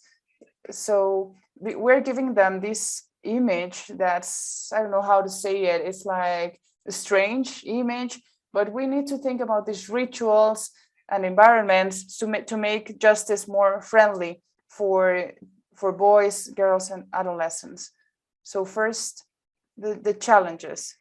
So we're giving them this image that's, I don't know how to say it, it's like a strange image, but we need to think about these rituals and environments to make justice more friendly for boys, girls, and adolescents. So first, the challenges.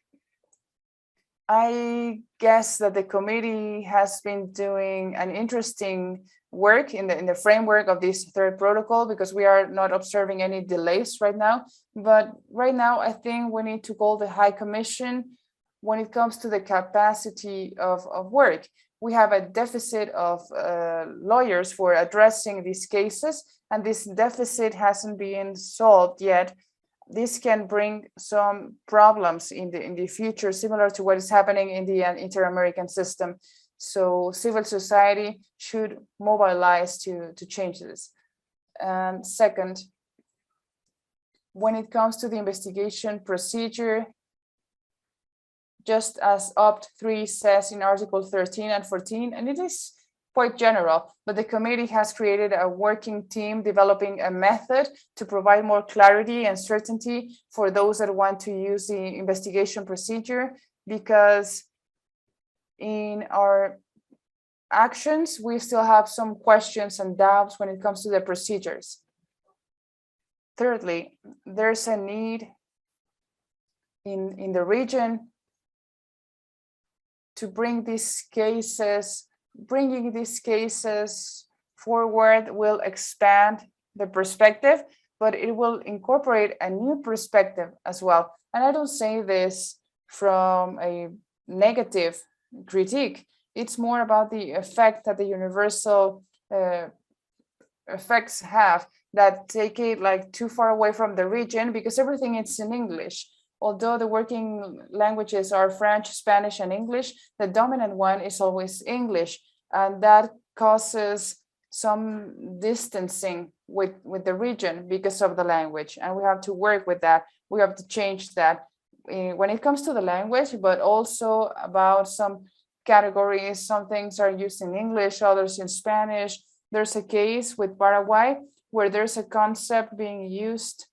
I guess that the committee has been doing an interesting work in the framework of this third protocol, because we are not observing any delays right now. But right now, I think we need to call the High Commission when it comes to the capacity of work. We have a deficit of lawyers for addressing these cases, and this deficit hasn't been solved yet. This can bring some problems in the future, similar to what is happening in the Inter-American system. So civil society should mobilize to change this. And second, when it comes to the investigation procedure, just as Opt 3 says in Article 13 and 14, and it is quite general, but the committee has created a working team developing a method to provide more clarity and certainty for those that want to use the investigation procedure, because in our actions, we still have some questions and doubts when it comes to the procedures. Thirdly, there's a need in the region to bring these cases. Bringing these cases forward will expand the perspective, but it will incorporate a new perspective as well. And I don't say this from a negative critique. It's more about the effect that the universal effects have that take it like too far away from the region, because everything is in English. Although the working languages are French, Spanish, and English, the dominant one is always English. And that causes some distancing with the region because of the language. And we have to work with that. We have to change that when it comes to the language, but also about some categories. Some things are used in English, others in Spanish. There's a case with Paraguay where there's a concept being used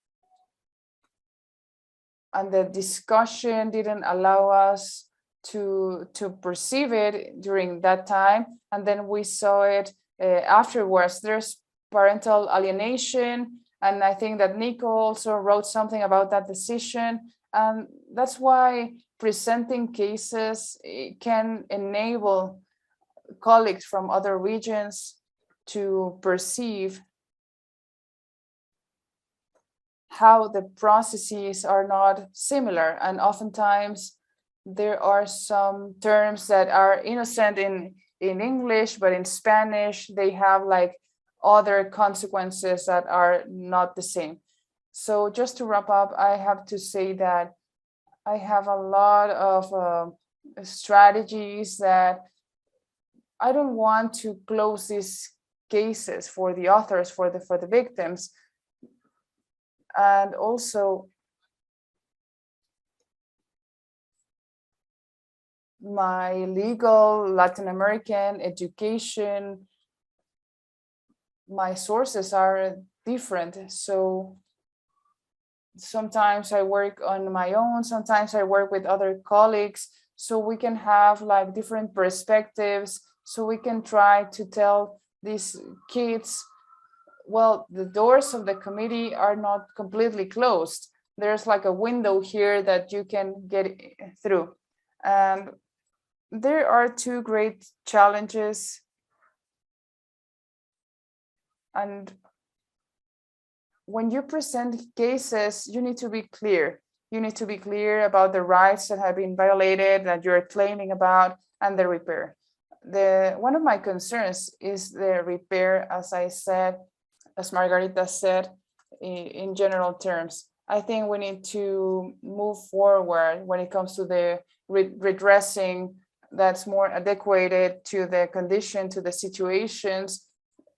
and the discussion didn't allow us to perceive it during that time, and then we saw it afterwards. There's parental alienation, and I think that Nico also wrote something about that decision, and that's why presenting cases can enable colleagues from other regions to perceive how the processes are not similar, and oftentimes there are some terms that are innocent in English, but in Spanish they have like other consequences that are not the same. So just to wrap up, I have to say that I have a lot of strategies that I don't want to close these cases for the authors, for the victims. And also my legal Latin American education, my sources are different. So sometimes I work on my own, sometimes I work with other colleagues, so we can have like different perspectives, so we can try to tell these kids, well, the doors of the committee are not completely closed. There's like a window here that you can get through. And there are two great challenges. And when you present cases, you need to be clear. You need to be clear about the rights that have been violated, that you're claiming about, and the repair. One of my concerns is the repair, as I said, as Margarita said, in general terms. I think we need to move forward when it comes to the redressing that's more adequate to the condition, to the situations,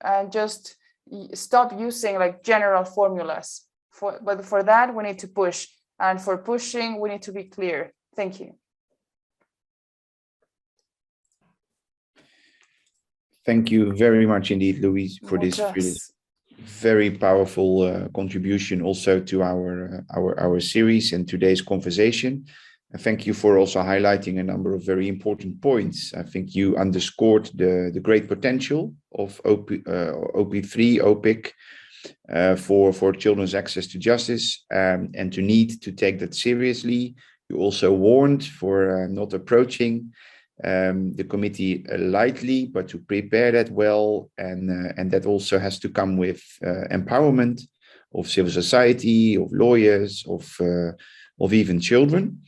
and just stop using like general formulas. But for that, we need to push. And for pushing, we need to be clear. Thank you. Thank you very much indeed, Louise, for this really very powerful contribution also to our series and today's conversation. And thank you for also highlighting a number of very important points. I think you underscored the great potential of OP3, Opic, for children's access to justice and to need to take that seriously. You also warned for not approaching the committee lightly, but to prepare that well, and that also has to come with empowerment of civil society, of lawyers, of even children.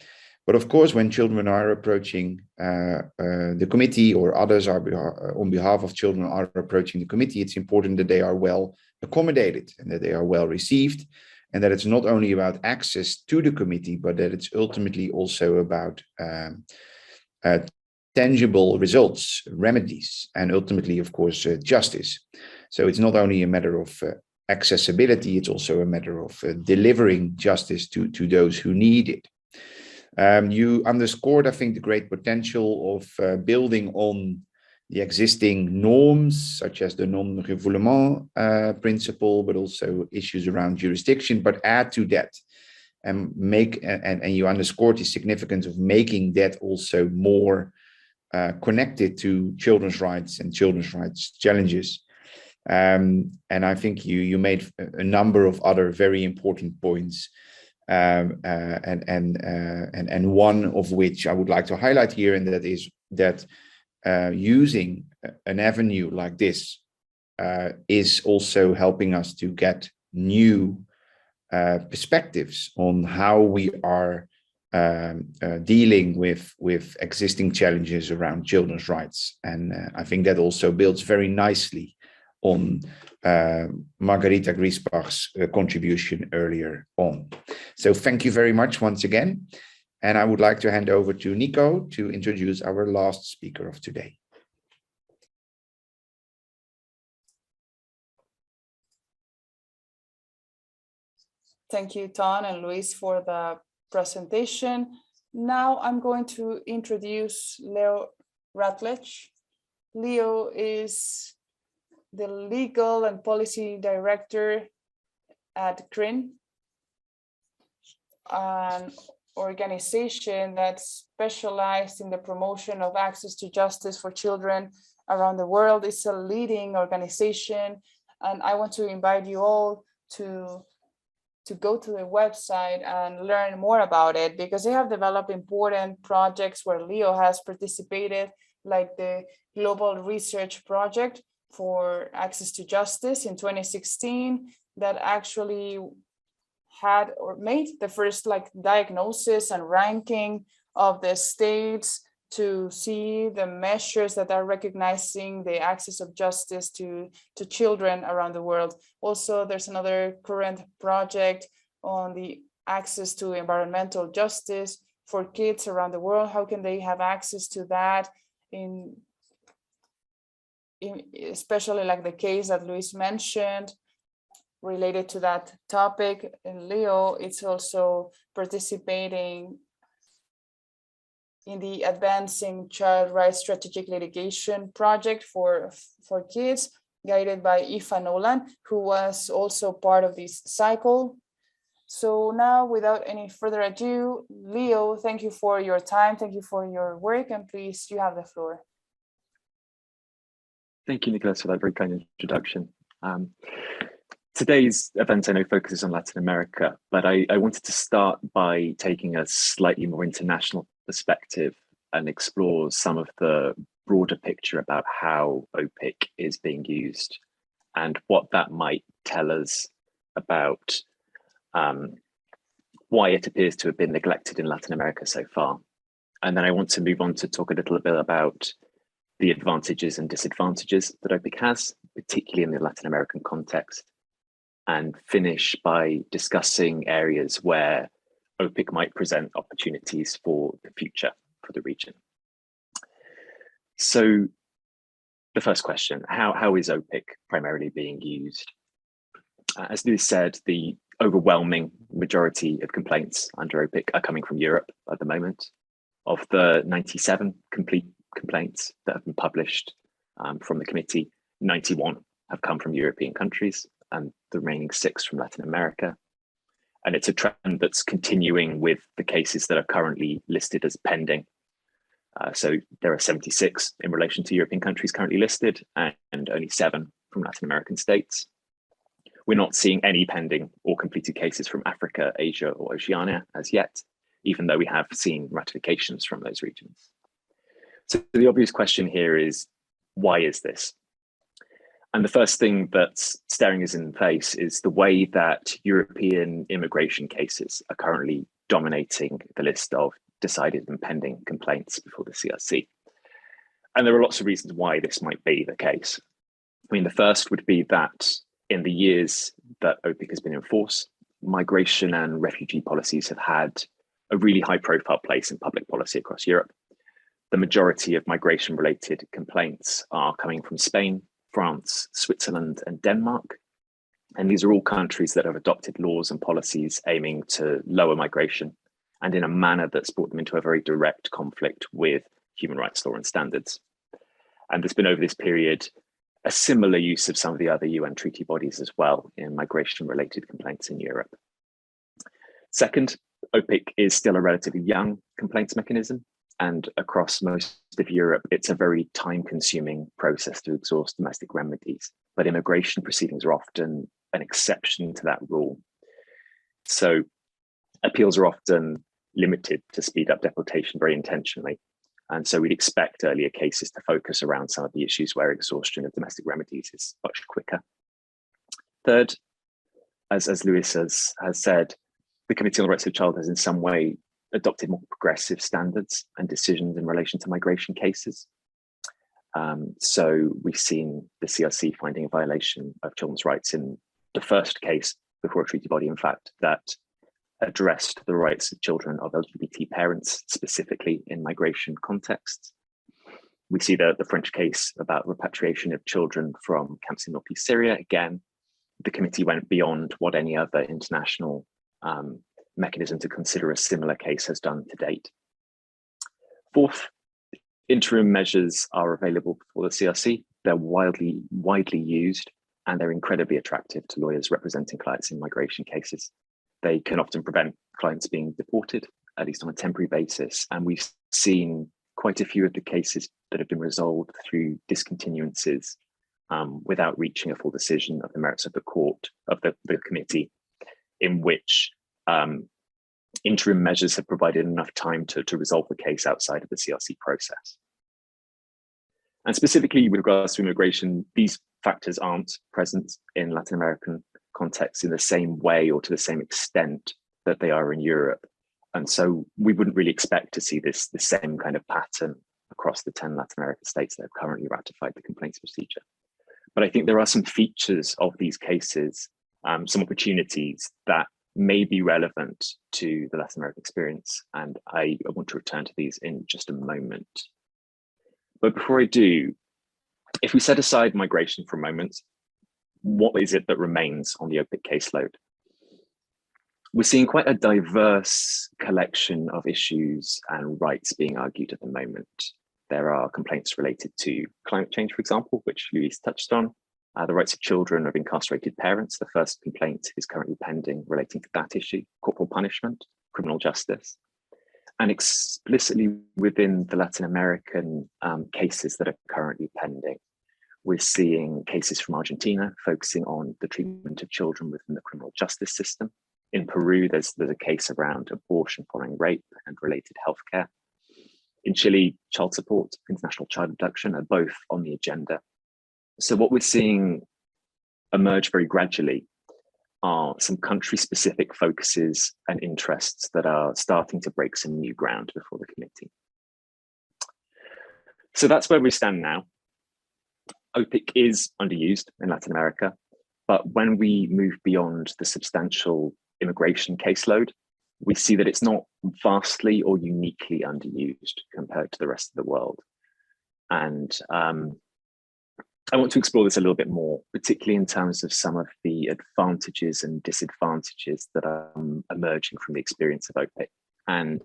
But of course, when children are approaching the committee, or others are on behalf of children are approaching the committee, it's important that they are well accommodated and that they are well received, and that it's not only about access to the committee, but that it's ultimately also about tangible results, remedies, and ultimately, of course, justice. So it's not only a matter of accessibility, it's also a matter of delivering justice to those who need it. You underscored, I think, the great potential of building on the existing norms, such as the non-refoulement principle, but also issues around jurisdiction, but add to that and and you underscored the significance of making that also more connected to children's rights and children's rights challenges. And I think you made a number of other very important points, and one of which I would like to highlight here, and that is that using an avenue like this is also helping us to get new perspectives on how we are dealing with existing challenges around children's rights. And I think that also builds very nicely on Margarita Griesbach's contribution earlier on. So thank you very much once again. And I would like to hand over to Nico to introduce our last speaker of today. Thank you, Ton and Luis, for the presentation. Now I'm going to introduce Leo Ratledge. Leo is the Legal and Policy Director at CRIN, an organization that's specialized in the promotion of access to justice for children around the world. It's a leading organization, and I want to invite you all to go to the website and learn more about it, because they have developed important projects where Leo has participated, like the Global Research Project for Access to Justice in 2016, that actually had or made the first diagnosis and ranking of the states to see the measures that are recognizing the access of justice to children around the world. Also, there's another current project on the access to environmental justice for kids around the world. How can they have access to that in especially like the case that Luis mentioned related to that topic. And Leo, it's also participating in the Advancing Child Rights Strategic Litigation Project for kids, guided by Aoife Nolan, who was also part of this cycle. So now, without any further ado, Leo, thank you for your time, thank you for your work, and please, you have the floor. Thank you, Nicolás, for that very kind introduction. Today's event, I know, focuses on Latin America, but I wanted to start by taking a slightly more international perspective and explore some of the broader picture about how Opic is being used and what that might tell us about why it appears to have been neglected in Latin America so far. And then I want to move on to talk a little bit about the advantages and disadvantages that Opic has, particularly in the Latin American context, and finish by discussing areas where Opic might present opportunities for the future for the region. So the first question, how is Opic primarily being used? As Luis said, the overwhelming majority of complaints under Opic are coming from Europe at the moment. Of the 97 complete complaints that have been published from the committee, 91 have come from European countries and the remaining 6 from Latin America. And it's a trend that's continuing with the cases that are currently listed as pending. So there are 76 in relation to European countries currently listed and only 7 from Latin American states. We're not seeing any pending or completed cases from Africa, Asia, or Oceania as yet, even though we have seen ratifications from those regions. So the obvious question here is, why is this? And the first thing that's staring us in the face is the way that European immigration cases are currently dominating the list of decided and pending complaints before the CRC. And there are lots of reasons why this might be the case. I mean, the first would be that in the years that Opic has been in force, migration and refugee policies have had a really high profile place in public policy across Europe. The majority of migration-related complaints are coming from Spain, France, Switzerland, and Denmark. And these are all countries that have adopted laws and policies aiming to lower migration and in a manner that's brought them into a very direct conflict with human rights law and standards. And there's been over this period a similar use of some of the other UN treaty bodies as well in migration-related complaints in Europe. Second, Opic is still a relatively young complaints mechanism. And across most of Europe, it's a very time-consuming process to exhaust domestic remedies. But immigration proceedings are often an exception to that rule. So appeals are often limited to speed up deportation very intentionally. And so we'd expect earlier cases to focus around some of the issues where exhaustion of domestic remedies is much quicker. Third, as Luis has said, the Committee on the Rights of the Child has in some way adopted more progressive standards and decisions in relation to migration cases. So we've seen the CRC finding a violation of children's rights in the first case before a treaty body, in fact, that addressed the rights of children of LGBT parents, specifically in migration contexts. We see the French case about repatriation of children from camps in northeast Syria. Again, the committee went beyond what any other international mechanism to consider a similar case has done to date. Fourth, interim measures are available for the CRC they're widely used, and they're incredibly attractive to lawyers representing clients in migration cases. They can often prevent clients being deported, at least on a temporary basis. And we've seen quite a few of the cases that have been resolved through discontinuances without reaching a full decision of the merits of the court, of the committee, in which interim measures have provided enough time to resolve the case outside of the CRC process. And specifically with regards to immigration, these factors aren't present in Latin American contexts in the same way or to the same extent that they are in Europe. And so we wouldn't really expect to see the same kind of pattern across the 10 Latin American states that have currently ratified the complaints procedure. But I think there are some features of these cases, some opportunities that may be relevant to the Latin American experience. And I want to return to these in just a moment. But before I do, if we set aside migration for a moment, what is it that remains on the Opic caseload? We're seeing quite a diverse collection of issues and rights being argued at the moment. There are complaints related to climate change, for example, which Luis touched on, the rights of children of incarcerated parents. The first complaint is currently pending relating to that issue, corporal punishment, criminal justice. And explicitly within the Latin American cases that are currently pending, we're seeing cases from Argentina focusing on the treatment of children within the criminal justice system. In Peru, there's a case around abortion following rape and related healthcare. In Chile, child support, international child abduction are both on the agenda. So what we're seeing emerge very gradually are some country-specific focuses and interests that are starting to break some new ground before the committee. So that's where we stand now. Opic is underused in Latin America, but when we move beyond the substantial immigration caseload, we see that it's not vastly or uniquely underused compared to the rest of the world. And I want to explore this a little bit more, particularly in terms of some of the advantages and disadvantages that are emerging from the experience of Opic, and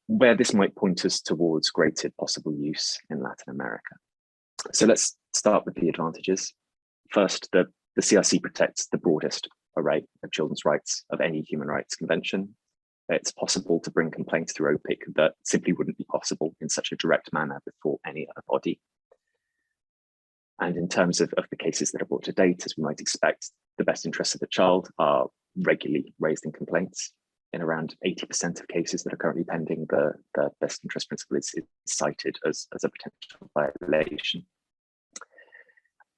where this might point us towards greater possible use in Latin America. So let's start with the advantages. First, the CRC protects the broadest array of children's rights of any human rights convention. It's possible to bring complaints through Opic that simply wouldn't be possible in such a direct manner before any other body. And in terms of the cases that are brought to date, as we might expect, the best interests of the child are regularly raised in complaints. In around 80% of cases that are currently pending, the best interest principle is cited as a potential violation.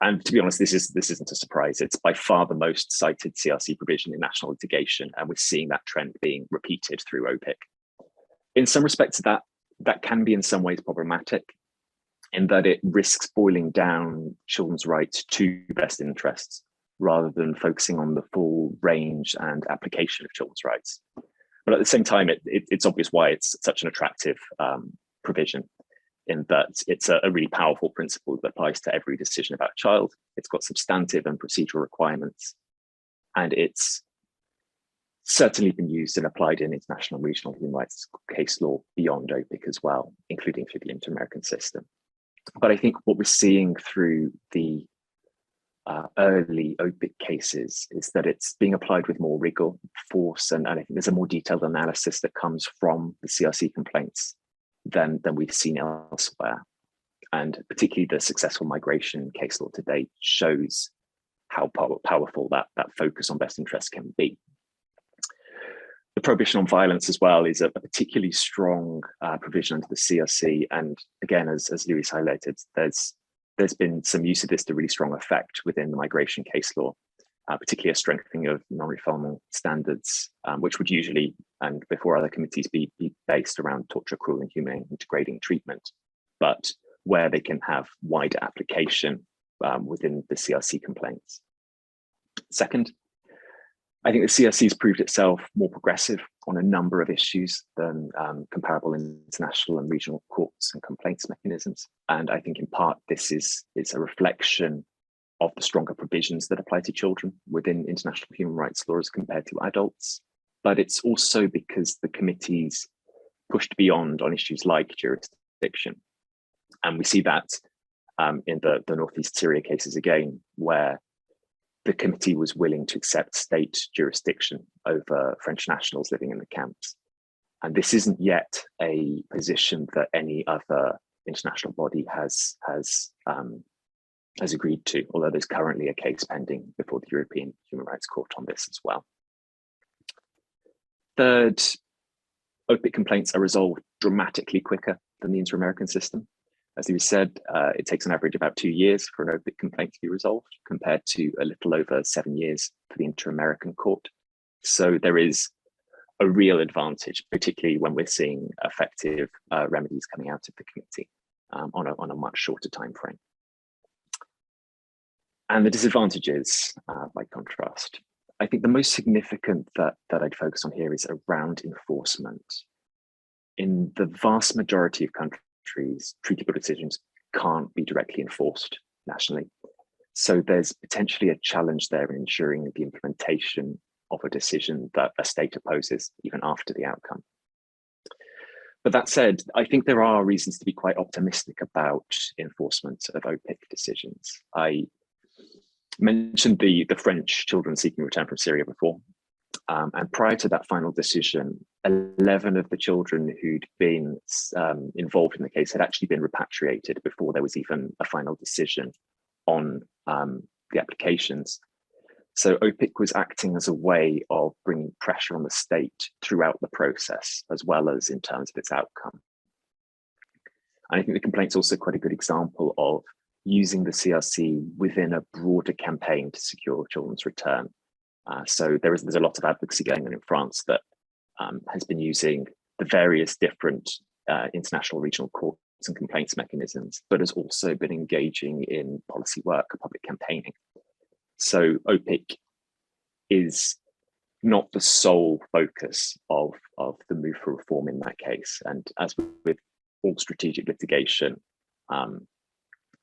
And to be honest, this isn't a surprise. It's by far the most cited CRC provision in national litigation, and we're seeing that trend being repeated through Opic. In some respects, that can be in some ways problematic, in that it risks boiling down children's rights to best interests rather than focusing on the full range and application of children's rights. But at the same time, it's obvious why it's such an attractive provision, in that it's a really powerful principle that applies to every decision about a child. It's got substantive and procedural requirements, and it's certainly been used and applied in international and regional human rights case law beyond Opic as well, including through the inter-American system. But I think what we're seeing through the early Opic cases is that it's being applied with more rigor, force, and I think there's a more detailed analysis that comes from the CRC complaints than we've seen elsewhere. And particularly the successful migration case law to date shows how powerful that focus on best interests can be. The prohibition on violence as well is a particularly strong provision under the CRC. And again, as Luis highlighted, there's been some use of this to really strong effect within the migration case law, particularly a strengthening of non-refoulement standards, which would usually, and before other committees, be based around torture, cruel, inhumane, and degrading treatment, but where they can have wider application within the CRC complaints. Second, I think the CRC has proved itself more progressive on a number of issues than comparable international and regional courts and complaints mechanisms. And I think in part, this is a reflection of the stronger provisions that apply to children within international human rights law as compared to adults. But it's also because the committees pushed beyond on issues like jurisdiction. And we see that in the Northeast Syria cases again, where the committee was willing to accept state jurisdiction over French nationals living in the camps. And this isn't yet a position that any other international body has agreed to, although there's currently a case pending before the European Human Rights Court on this as well. Third, Opic complaints are resolved dramatically quicker than the inter-American system. As you said, it takes on average about 2 years for an Opic complaint to be resolved, compared to a little over 7 years for the inter-American court. So there is a real advantage, particularly when we're seeing effective remedies coming out of the committee on a much shorter time frame. And the disadvantages, by contrast, I think the most significant that I'd focus on here is around enforcement. In the vast majority of countries, treaty board decisions can't be directly enforced nationally. So there's potentially a challenge there in ensuring the implementation of a decision that a state opposes even after the outcome. But that said, I think there are reasons to be quite optimistic about enforcement of Opic decisions. I mentioned the French children seeking return from Syria before. And prior to that final decision, 11 of the children who'd been involved in the case had actually been repatriated before there was even a final decision on the applications. So Opic was acting as a way of bringing pressure on the state throughout the process, as well as in terms of its outcome. And I think the complaint's also quite a good example of using the CRC within a broader campaign to secure children's return. So there's a lot of advocacy going on in France that has been using the various different international regional courts and complaints mechanisms, but has also been engaging in policy work, public campaigning. So Opic is not the sole focus of the move for reform in that case. And as with all strategic litigation,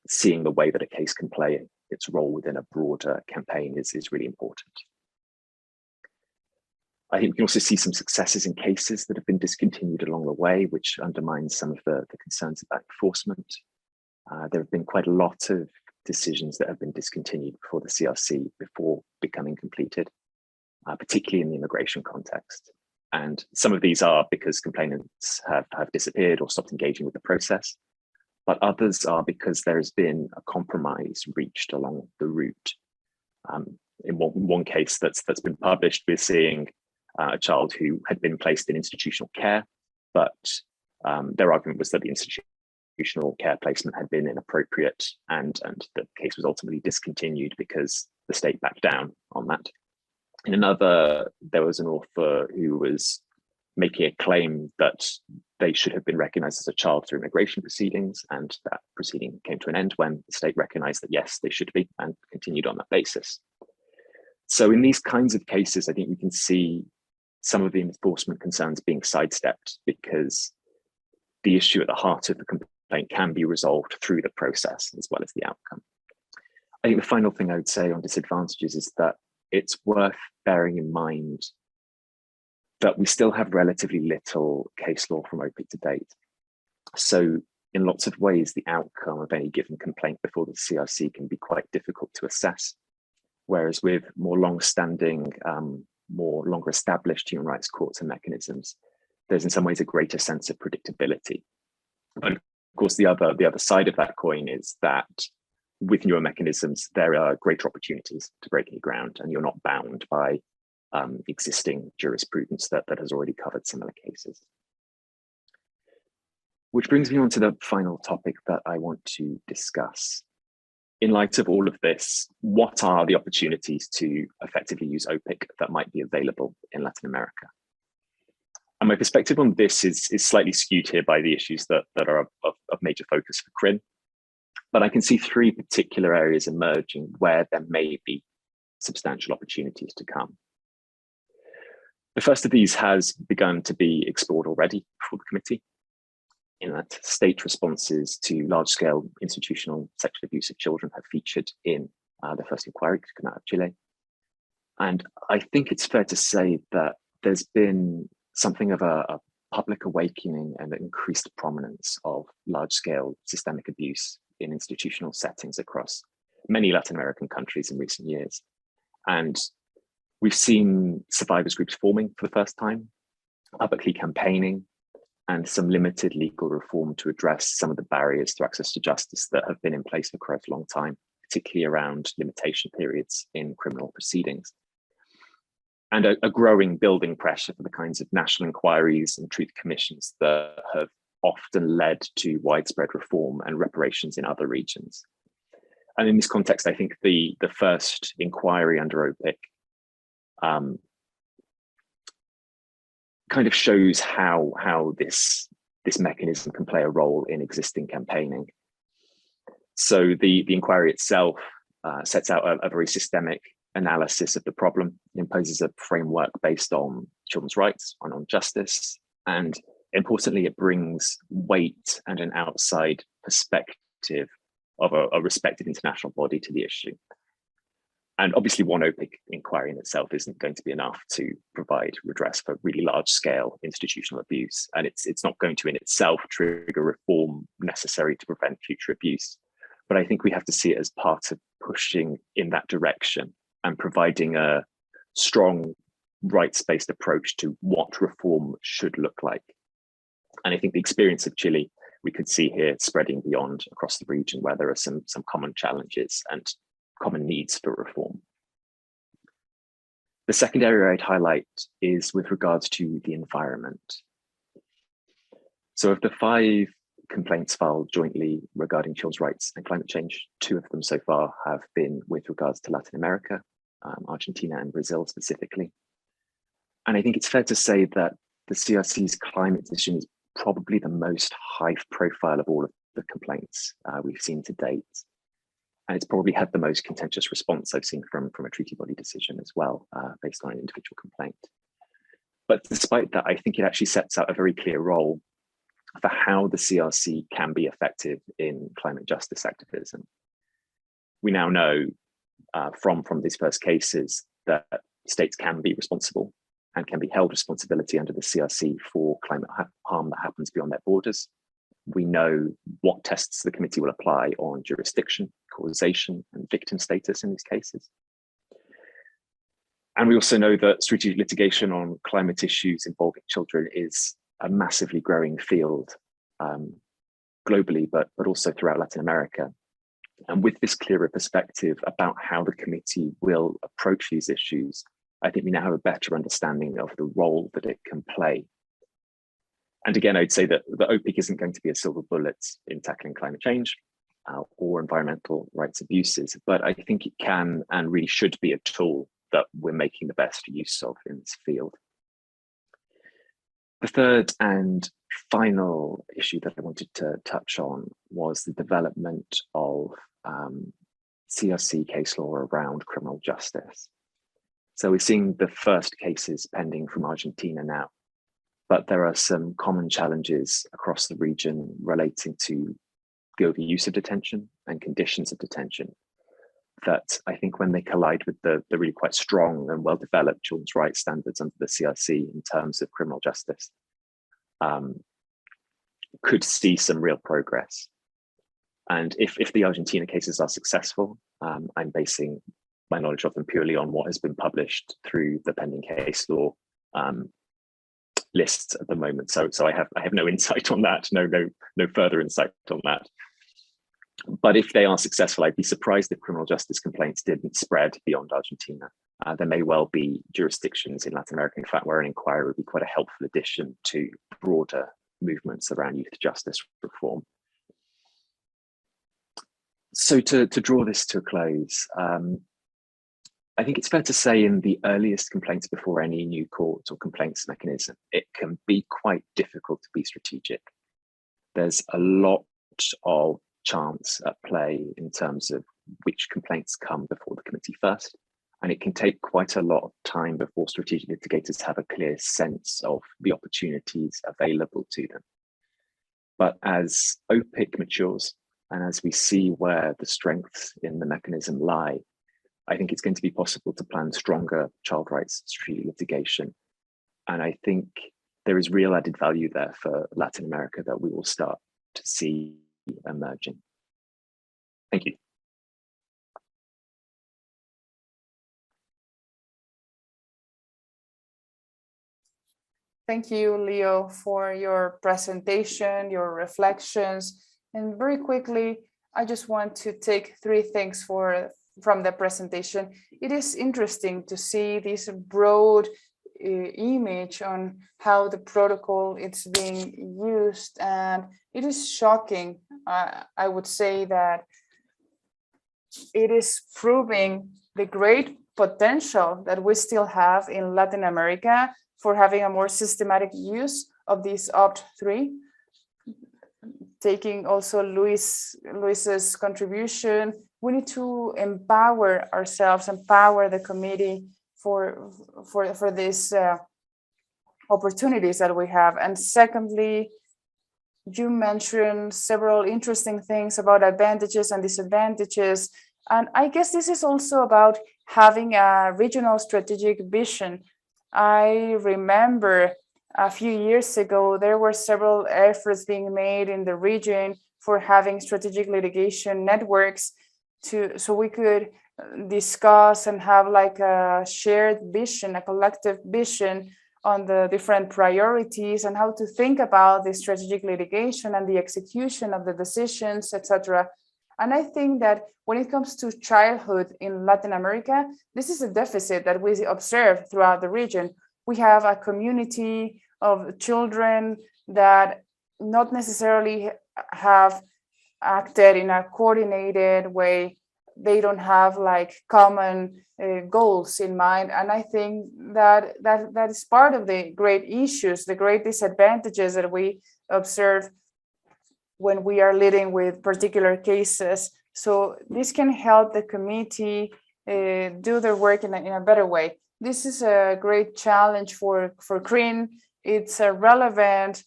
seeing the way that a case can play its role within a broader campaign is really important. I think we can also see some successes in cases that have been discontinued along the way, which undermines some of the concerns about enforcement. There have been quite a lot of decisions that have been discontinued before the CRC before becoming completed, particularly in the immigration context. And some of these are because complainants have disappeared or stopped engaging with the process, but others are because there has been a compromise reached along the route. In one case that's been published, we're seeing a child who had been placed in institutional care, but their argument was that the institutional care placement had been inappropriate, and the case was ultimately discontinued because the state backed down on that. In another, there was an author who was making a claim that they should have been recognized as a child through immigration proceedings, and that proceeding came to an end when the state recognized that yes, they should be, and continued on that basis. So in these kinds of cases, I think we can see some of the enforcement concerns being sidestepped because the issue at the heart of the complaint can be resolved through the process as well as the outcome. I think the final thing I would say on disadvantages is that it's worth bearing in mind that we still have relatively little case law from Opic to date. So in lots of ways, the outcome of any given complaint before the CRC can be quite difficult to assess. Whereas with more long-standing, more longer established human rights courts and mechanisms, there's in some ways a greater sense of predictability. But of course, the other side of that coin is that with newer mechanisms, there are greater opportunities to break new ground, and you're not bound by existing jurisprudence that has already covered similar cases. Which brings me on to the final topic that I want to discuss. In light of all of this, what are the opportunities to effectively use Opic that might be available in Latin America? And my perspective on this is slightly skewed here by the issues that are of major focus for CRIN. But I can see three particular areas emerging where there may be substantial opportunities to come. The first of these has begun to be explored already before the committee, in that state responses to large-scale institutional sexual abuse of children have featured in the first inquiry to come out of Chile. And I think it's fair to say that there's been something of a public awakening and an increased prominence of large-scale systemic abuse in institutional settings across many Latin American countries in recent years. And we've seen survivors groups forming for the first time, publicly campaigning, and some limited legal reform to address some of the barriers to access to justice that have been in place for quite a long time, particularly around limitation periods in criminal proceedings. And a growing building pressure for the kinds of national inquiries and truth commissions that have often led to widespread reform and reparations in other regions. And in this context, I think the first inquiry under Opic kind of shows how this mechanism can play a role in existing campaigning. So the inquiry itself sets out a very systemic analysis of the problem, imposes a framework based on children's rights and on justice, and importantly, it brings weight and an outside perspective of a respected international body to the issue. And obviously one Opic inquiry in itself isn't going to be enough to provide redress for really large scale institutional abuse. And it's not going to in itself trigger reform necessary to prevent future abuse. But I think we have to see it as part of pushing in that direction and providing a strong rights-based approach to what reform should look like. And I think the experience of Chile, we could see here spreading beyond across the region where there are some common challenges and common needs for reform. The second area I'd highlight is with regards to the environment. So of the 5 complaints filed jointly regarding children's rights and climate change, 2 of them so far have been with regards to Latin America, Argentina and Brazil specifically. And I think it's fair to say that the CRC's climate decision is probably the most high profile of all of the complaints we've seen to date. And it's probably had the most contentious response I've seen from a treaty body decision as well, based on an individual complaint. But despite that, I think it actually sets out a very clear role for how the CRC can be effective in climate justice activism. We now know from these first cases that states can be responsible and can be held responsibility under the CRC for climate harm that happens beyond their borders. We know what tests the committee will apply on jurisdiction, causation, and victim status in these cases. And we also know that strategic litigation on climate issues involving children is a massively growing field globally, but also throughout Latin America. And with this clearer perspective about how the committee will approach these issues, I think we now have a better understanding of the role that it can play. And again, I'd say that the Opic isn't going to be a silver bullet in tackling climate change or environmental rights abuses, but I think it can and really should be a tool that we're making the best use of in this field. The third and final issue that I wanted to touch on was the development of CRC case law around criminal justice. So we're seeing the first cases pending from Argentina now, but there are some common challenges across the region relating to the overuse of detention and conditions of detention that I think when they collide with the really quite strong and well-developed children's rights standards under the CRC in terms of criminal justice, could see some real progress. And if the Argentina cases are successful, I'm basing my knowledge of them purely on what has been published through the pending case law lists at the moment. So I have no insight on that, no further insight on that. But if they are successful, I'd be surprised if criminal justice complaints didn't spread beyond Argentina. There may well be jurisdictions in Latin America, in fact, where an inquiry would be quite a helpful addition to broader movements around youth justice reform. So to draw this to a close, I think it's fair to say in the earliest complaints before any new court or complaints mechanism, it can be quite difficult to be strategic. There's a lot of chance at play in terms of which complaints come before the committee first. And it can take quite a lot of time before strategic litigators have a clear sense of the opportunities available to them. But as Opic matures, and as we see where the strengths in the mechanism lie, I think it's going to be possible to plan stronger child rights strategic litigation. And I think there is real added value there for Latin America that we will start to see emerging. Thank you. Thank you, Leo, for your presentation, your reflections. And very quickly, I just want to take three things from the presentation. It is interesting to see this broad image on how the protocol is being used, and it is shocking. I would say that it is proving the great potential that we still have in Latin America for having a more systematic use of this Opt3. Taking also Luis's contribution, we need to empower ourselves, empower the committee for these opportunities that we have. And secondly, you mentioned several interesting things about advantages and disadvantages. And I guess this is also about having a regional strategic vision. I remember a few years ago, there were several efforts being made in the region for having strategic litigation networks so we could discuss and have like a shared vision, a collective vision on the different priorities and how to think about the strategic litigation and the execution of the decisions, etc. And I think that when it comes to childhood in Latin America, this is a deficit that we observe throughout the region. We have a community of children that not necessarily have acted in a coordinated way. They don't have like common goals in mind. And I think that is part of the great issues, the great disadvantages that we observe when we are leading with particular cases. So this can help the committee do their work in a better way. This is a great challenge for CRIN. It's a relevant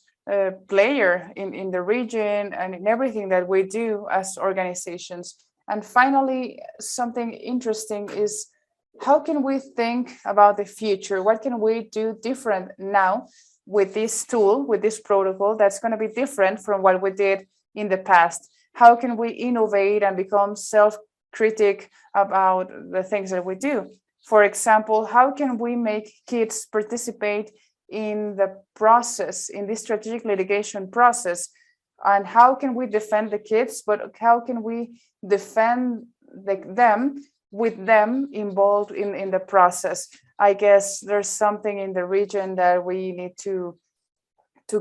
player in the region and in everything that we do as organizations. And finally, something interesting is how can we think about the future? What can we do different now with this tool, with this protocol that's going to be different from what we did in the past? How can we innovate and become self-critic about the things that we do? For example, how can we make kids participate in the process, in this strategic litigation process? And how can we defend the kids, but how can we defend them with them involved in the process? I guess there's something in the region that we need to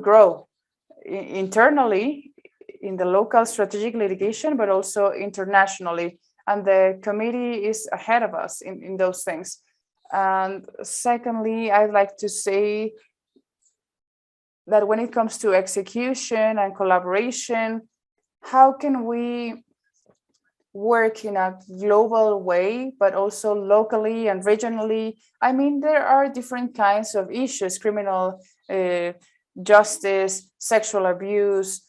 grow internally in the local strategic litigation, but also internationally. And the committee is ahead of us in those things. And secondly, I'd like to say that when it comes to execution and collaboration, how can we work in a global way, but also locally and regionally? I mean, there are different kinds of issues, criminal justice, sexual abuse,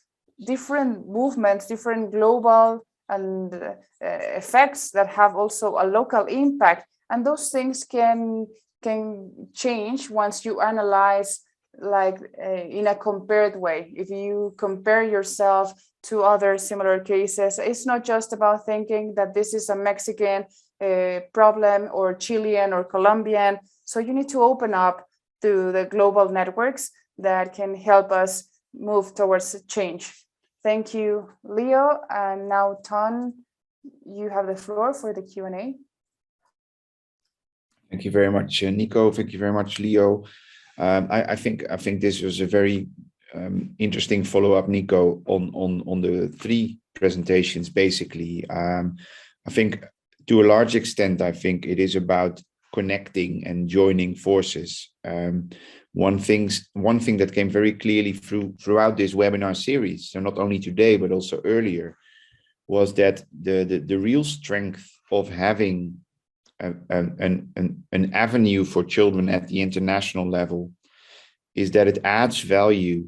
different movements, different global and effects that have also a local impact. And those things can change once you analyze like in a compared way. If you compare yourself to other similar cases, it's not just about thinking that this is a Mexican problem or Chilean or Colombian. So you need to open up to the global networks that can help us move towards change. Thank you, Leo. And now, Ton, you have the floor for the Q&A. Thank you very much, Nico. Thank you very much, Leo. I think this was a very interesting follow-up, Nico, on the three presentations. Basically, I think to a large extent, I think it is about connecting and joining forces. One thing that came very clearly throughout this webinar series, so not only today but also earlier, was that the real strength of having an avenue for children at the international level is that it adds value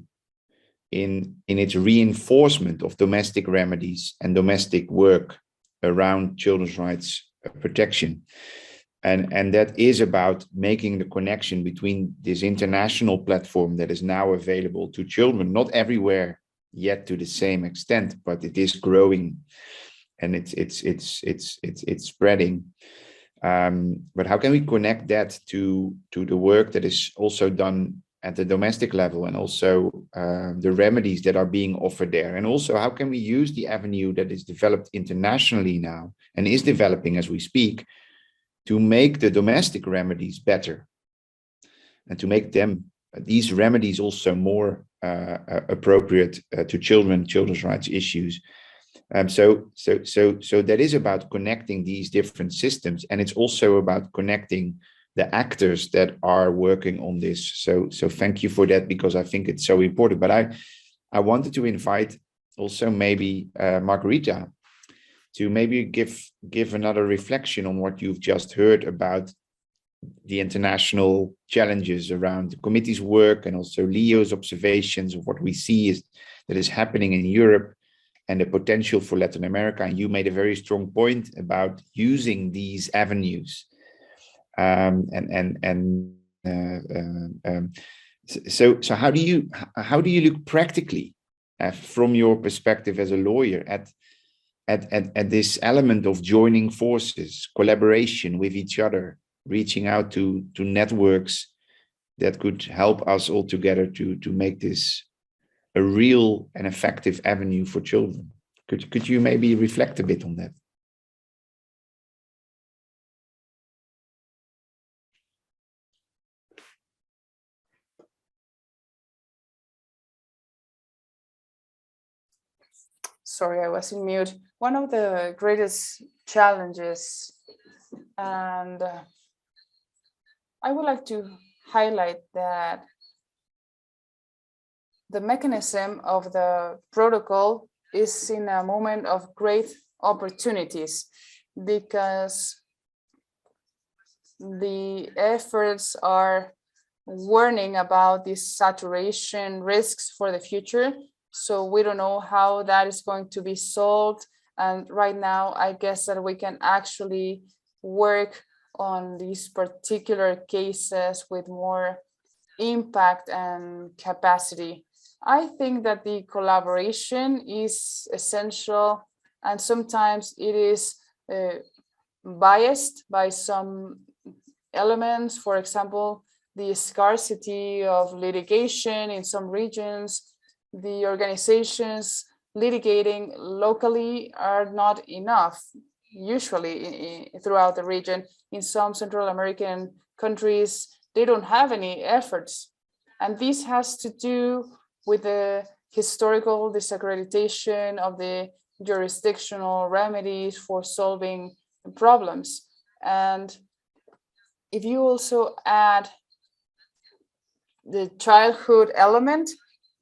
in its reinforcement of domestic remedies and domestic work around children's rights protection. And that is about making the connection between this international platform that is now available to children, not everywhere yet to the same extent, but it is growing. and it's spreading. But how can we connect that to the work that is also done at the domestic level, and also the remedies that are being offered there? And also, how can we use the avenue that is developed internationally now and is developing as we speak to make the domestic remedies better, and to make these remedies also more appropriate to children's rights issues? So that is about connecting these different systems, and it's also about connecting the actors that are working on this. So thank you for that, because I think it's so important. But I wanted to invite also maybe Margarita to maybe give another reflection on what you've just heard about the international challenges around the committee's work, and also Leo's observations of what we see that is happening in Europe and the potential for Latin America. And you made a very strong point about using these avenues. So how do you look practically from your perspective as a lawyer at this element of joining forces, collaboration with each other, reaching out to networks that could help us all together to make this a real and effective avenue for children? Could you maybe reflect a bit on that? Sorry, I was in mute. One of the greatest challenges, and I would like to highlight that the mechanism of the protocol is in a moment of great opportunities, because the efforts are warning about these saturation risks for the future. So we don't know how that is going to be solved. And right now, I guess that we can actually work on these particular cases with more impact and capacity. I think that the collaboration is essential, and sometimes it is biased by some elements. For example, the scarcity of litigation in some regions. The organizations litigating locally are not enough, usually throughout the region. In some Central American countries, they don't have any efforts. And this has to do with the historical disaccreditation of the jurisdictional remedies for solving problems. And if you also add the childhood element,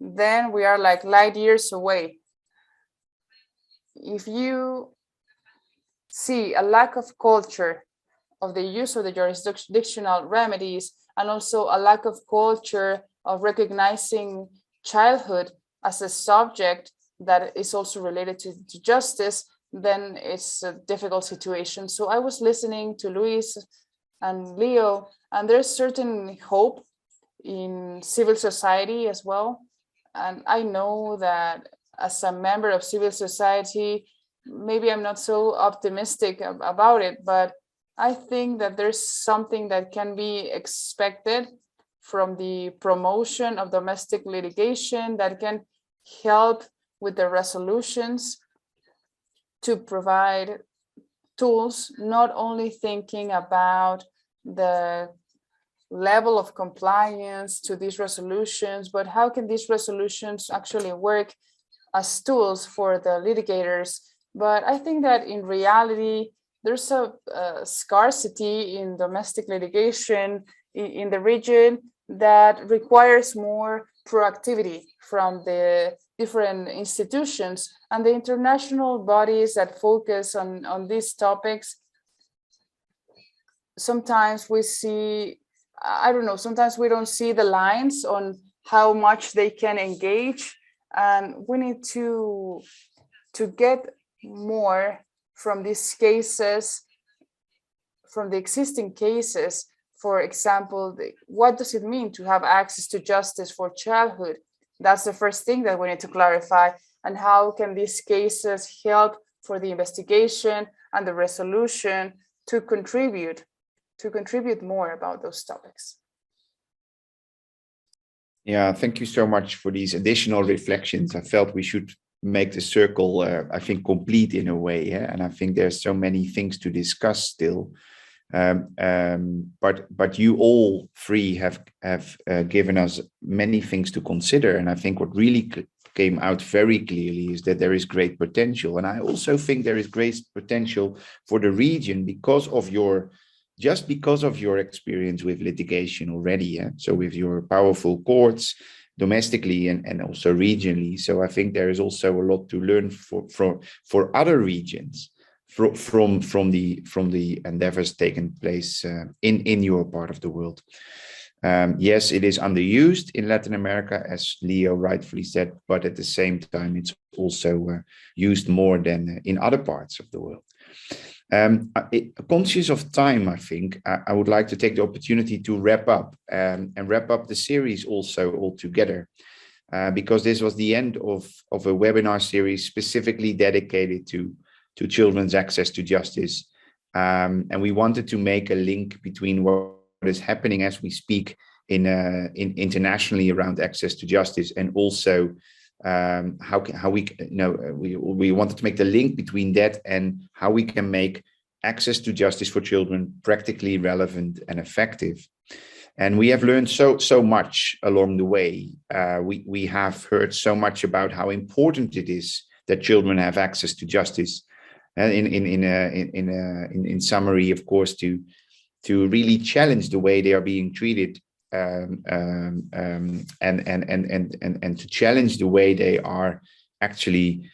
then we are like light years away. If you see a lack of culture of the use of the jurisdictional remedies, and also a lack of culture of recognizing childhood as a subject that is also related to justice, then it's a difficult situation. So I was listening to Luis and Leo, and there's certain hope in civil society as well. And I know that as a member of civil society, maybe I'm not so optimistic about it, but I think that there's something that can be expected from the promotion of domestic litigation that can help with the resolutions to provide tools, not only thinking about the level of compliance to these resolutions, but how can these resolutions actually work as tools for the litigators. But I think that in reality, there's a scarcity in domestic litigation in the region that requires more proactivity from the different institutions and the international bodies that focus on these topics. Sometimes we see, I don't know, sometimes we don't see the lines on how much they can engage, and we need to get more from these cases, from the existing cases. For example, what does it mean to have access to justice for childhood? That's the first thing that we need to clarify. And how can these cases help for the investigation and the resolution to contribute more about those topics. Yeah, thank you so much for these additional reflections. I felt we should make the circle, I think, complete in a way. Yeah? And I think there's so many things to discuss still. But you all three have given us many things to consider. And I think what really came out very clearly is that there is great potential. And I also think there is great potential for the region because of your experience with litigation already. Yeah? So with your powerful courts domestically and also regionally. So I think there is also a lot to learn for other regions from the endeavors taking place in your part of the world. Yes, it is underused in Latin America, as Leo rightfully said, but at the same time, it's also used more than in other parts of the world. Conscious of time, I think I would like to take the opportunity to wrap up and wrap up the series also altogether, because this was the end of a webinar series specifically dedicated to children's access to justice. And we wanted to make a link between what is happening as we speak in internationally around access to justice, and also how we we wanted to make the link between that and how we can make access to justice for children practically relevant and effective. And we have learned so much along the way. We have heard so much about how important it is that children have access to justice. In summary, of course, to really challenge the way they are being treated, and to challenge the way they are actually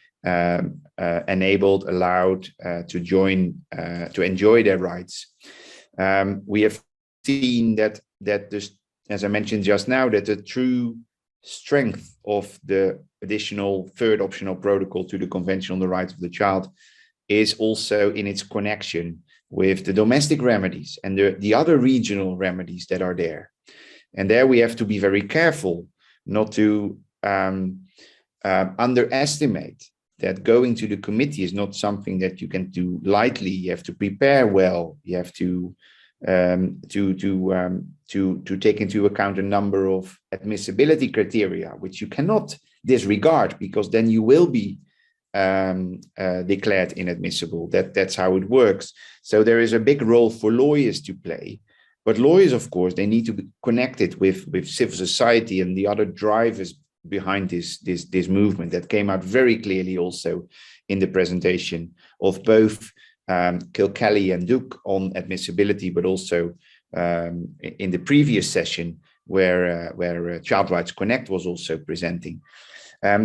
enabled, allowed to join, to enjoy their rights. We have seen that this, as I mentioned just now, that the true strength of the additional third optional protocol to the Convention on the Rights of the Child is also in its connection with the domestic remedies and the other regional remedies that are there. And there we have to be very careful not to underestimate that going to the committee is not something that you can do lightly. You have to prepare well. You have to take into account a number of admissibility criteria, which you cannot disregard, because then you will be declared inadmissible. That's how it works. So there is a big role for lawyers to play, but lawyers, of course, they need to be connected with civil society and the other drivers behind this movement. That came out very clearly also in the presentation of both Kilkelly and Duke on admissibility, but also in the previous session where Child Rights Connect was also presenting.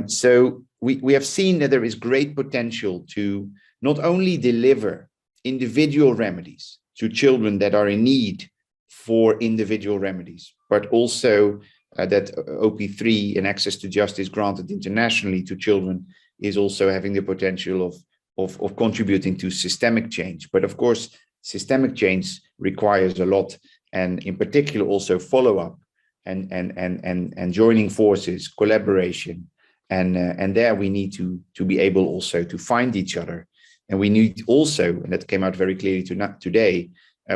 So we have seen that there is great potential to not only deliver individual remedies to children that are in need for individual remedies, but also that OP3 and access to justice granted internationally to children is also having the potential of contributing to systemic change. But of course, systemic change requires a lot, and in particular also follow-up and joining forces, collaboration. And there we need to be able also to find each other. And we need also, and that came out very clearly today,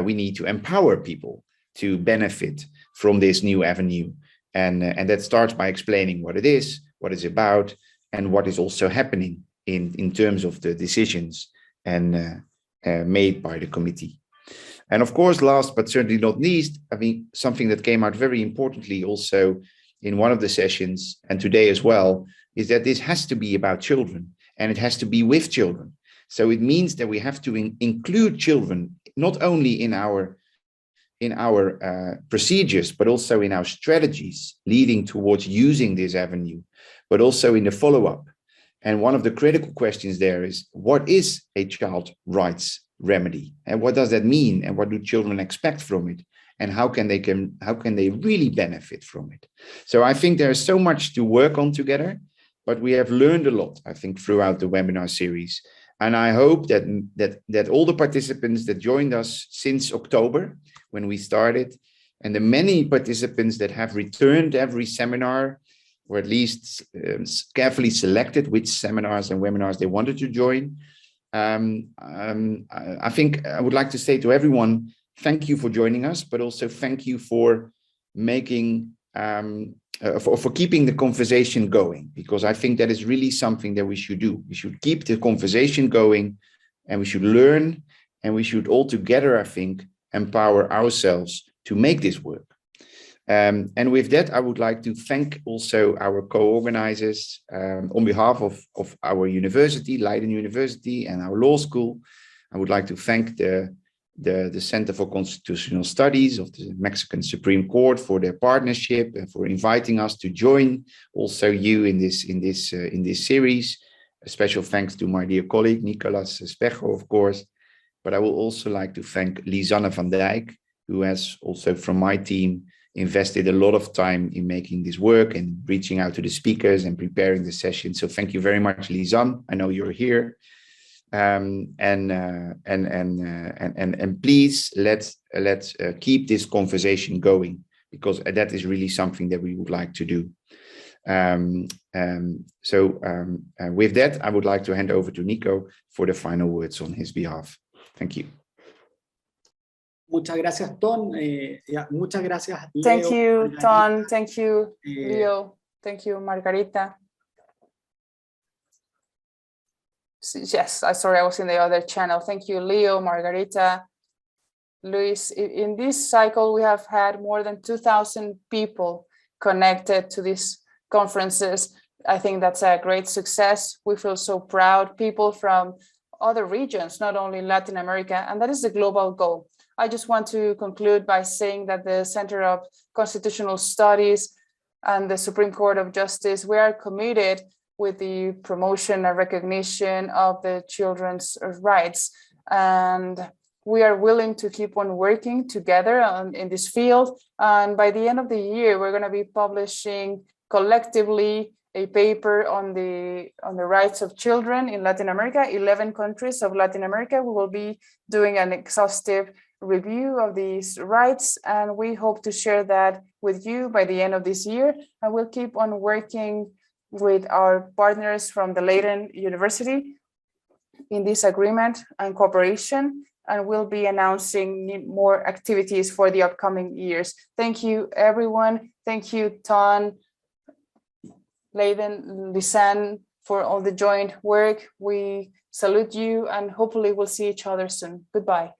we need to empower people to benefit from this new avenue. And that starts by explaining what it is, what it's about, and what is also happening in terms of the decisions and made by the committee. And of course, last but certainly not least, I mean, something that came out very importantly also in one of the sessions and today as well, is that this has to be about children, and it has to be with children. So it means that we have to include children, not only in our procedures, but also in our strategies leading towards using this avenue, but also in the follow-up. And one of the critical questions there is, what is a child rights remedy? And what does that mean? And what do children expect from it? And how can they really benefit from it? So I think there is so much to work on together, but we have learned a lot, I think, throughout the webinar series. And I hope that all the participants that joined us since October, when we started, and the many participants that have returned every seminar, or at least carefully selected which seminars and webinars they wanted to join, I think I would like to say to everyone, thank you for joining us, but also thank you for making, for keeping the conversation going, because I think that is really something that we should do. We should keep the conversation going, and we should learn, and we should all together, I think, empower ourselves to make this work. And with that, I would like to thank also our co-organizers on behalf of our university, Leiden University, and our law school. I would like to thank the Center for Constitutional Studies of the Mexican Supreme Court for their partnership and for inviting us to join also you in this series. A special thanks to my dear colleague Nicolás Espejo, of course. But I will also like to thank Lisanne van Dijk, who has also from my team invested a lot of time in making this work and reaching out to the speakers and preparing the session. So thank you very much, Lisanne. I know you're here. And please let's keep this conversation going, because that is really something that we would like to do. With that, I would like to hand over to Nico for the final words on his behalf. Thank you. Muchas gracias, Ton. Muchas gracias, Leo. Thank you, Margarita. Ton. Thank you, Leo. Thank you, Margarita. Yes, sorry, I was in the other channel. Thank you, Leo, Margarita, Luis. In this cycle, we have had more than 2,000 people connected to these conferences. I think that's a great success. We feel so proud. People from other regions, not only Latin America, and that is the global goal. I just want to conclude by saying that the Center of Constitutional Studies and the Supreme Court of Justice, we are committed with the promotion and recognition of the children's rights. And we are willing to keep on working together in this field. And by the end of the year, we're going to be publishing collectively a paper on the rights of children in Latin America, 11 countries of Latin America. We will be doing an exhaustive review of these rights, and we hope to share that with you by the end of this year. And we'll keep on working with our partners from the Leiden University in this agreement and cooperation, and we'll be announcing more activities for the upcoming years. Thank you, everyone. Thank you, Ton, Leiden, Lisanne, for all the joint work. We salute you, and hopefully we'll see each other soon. Goodbye.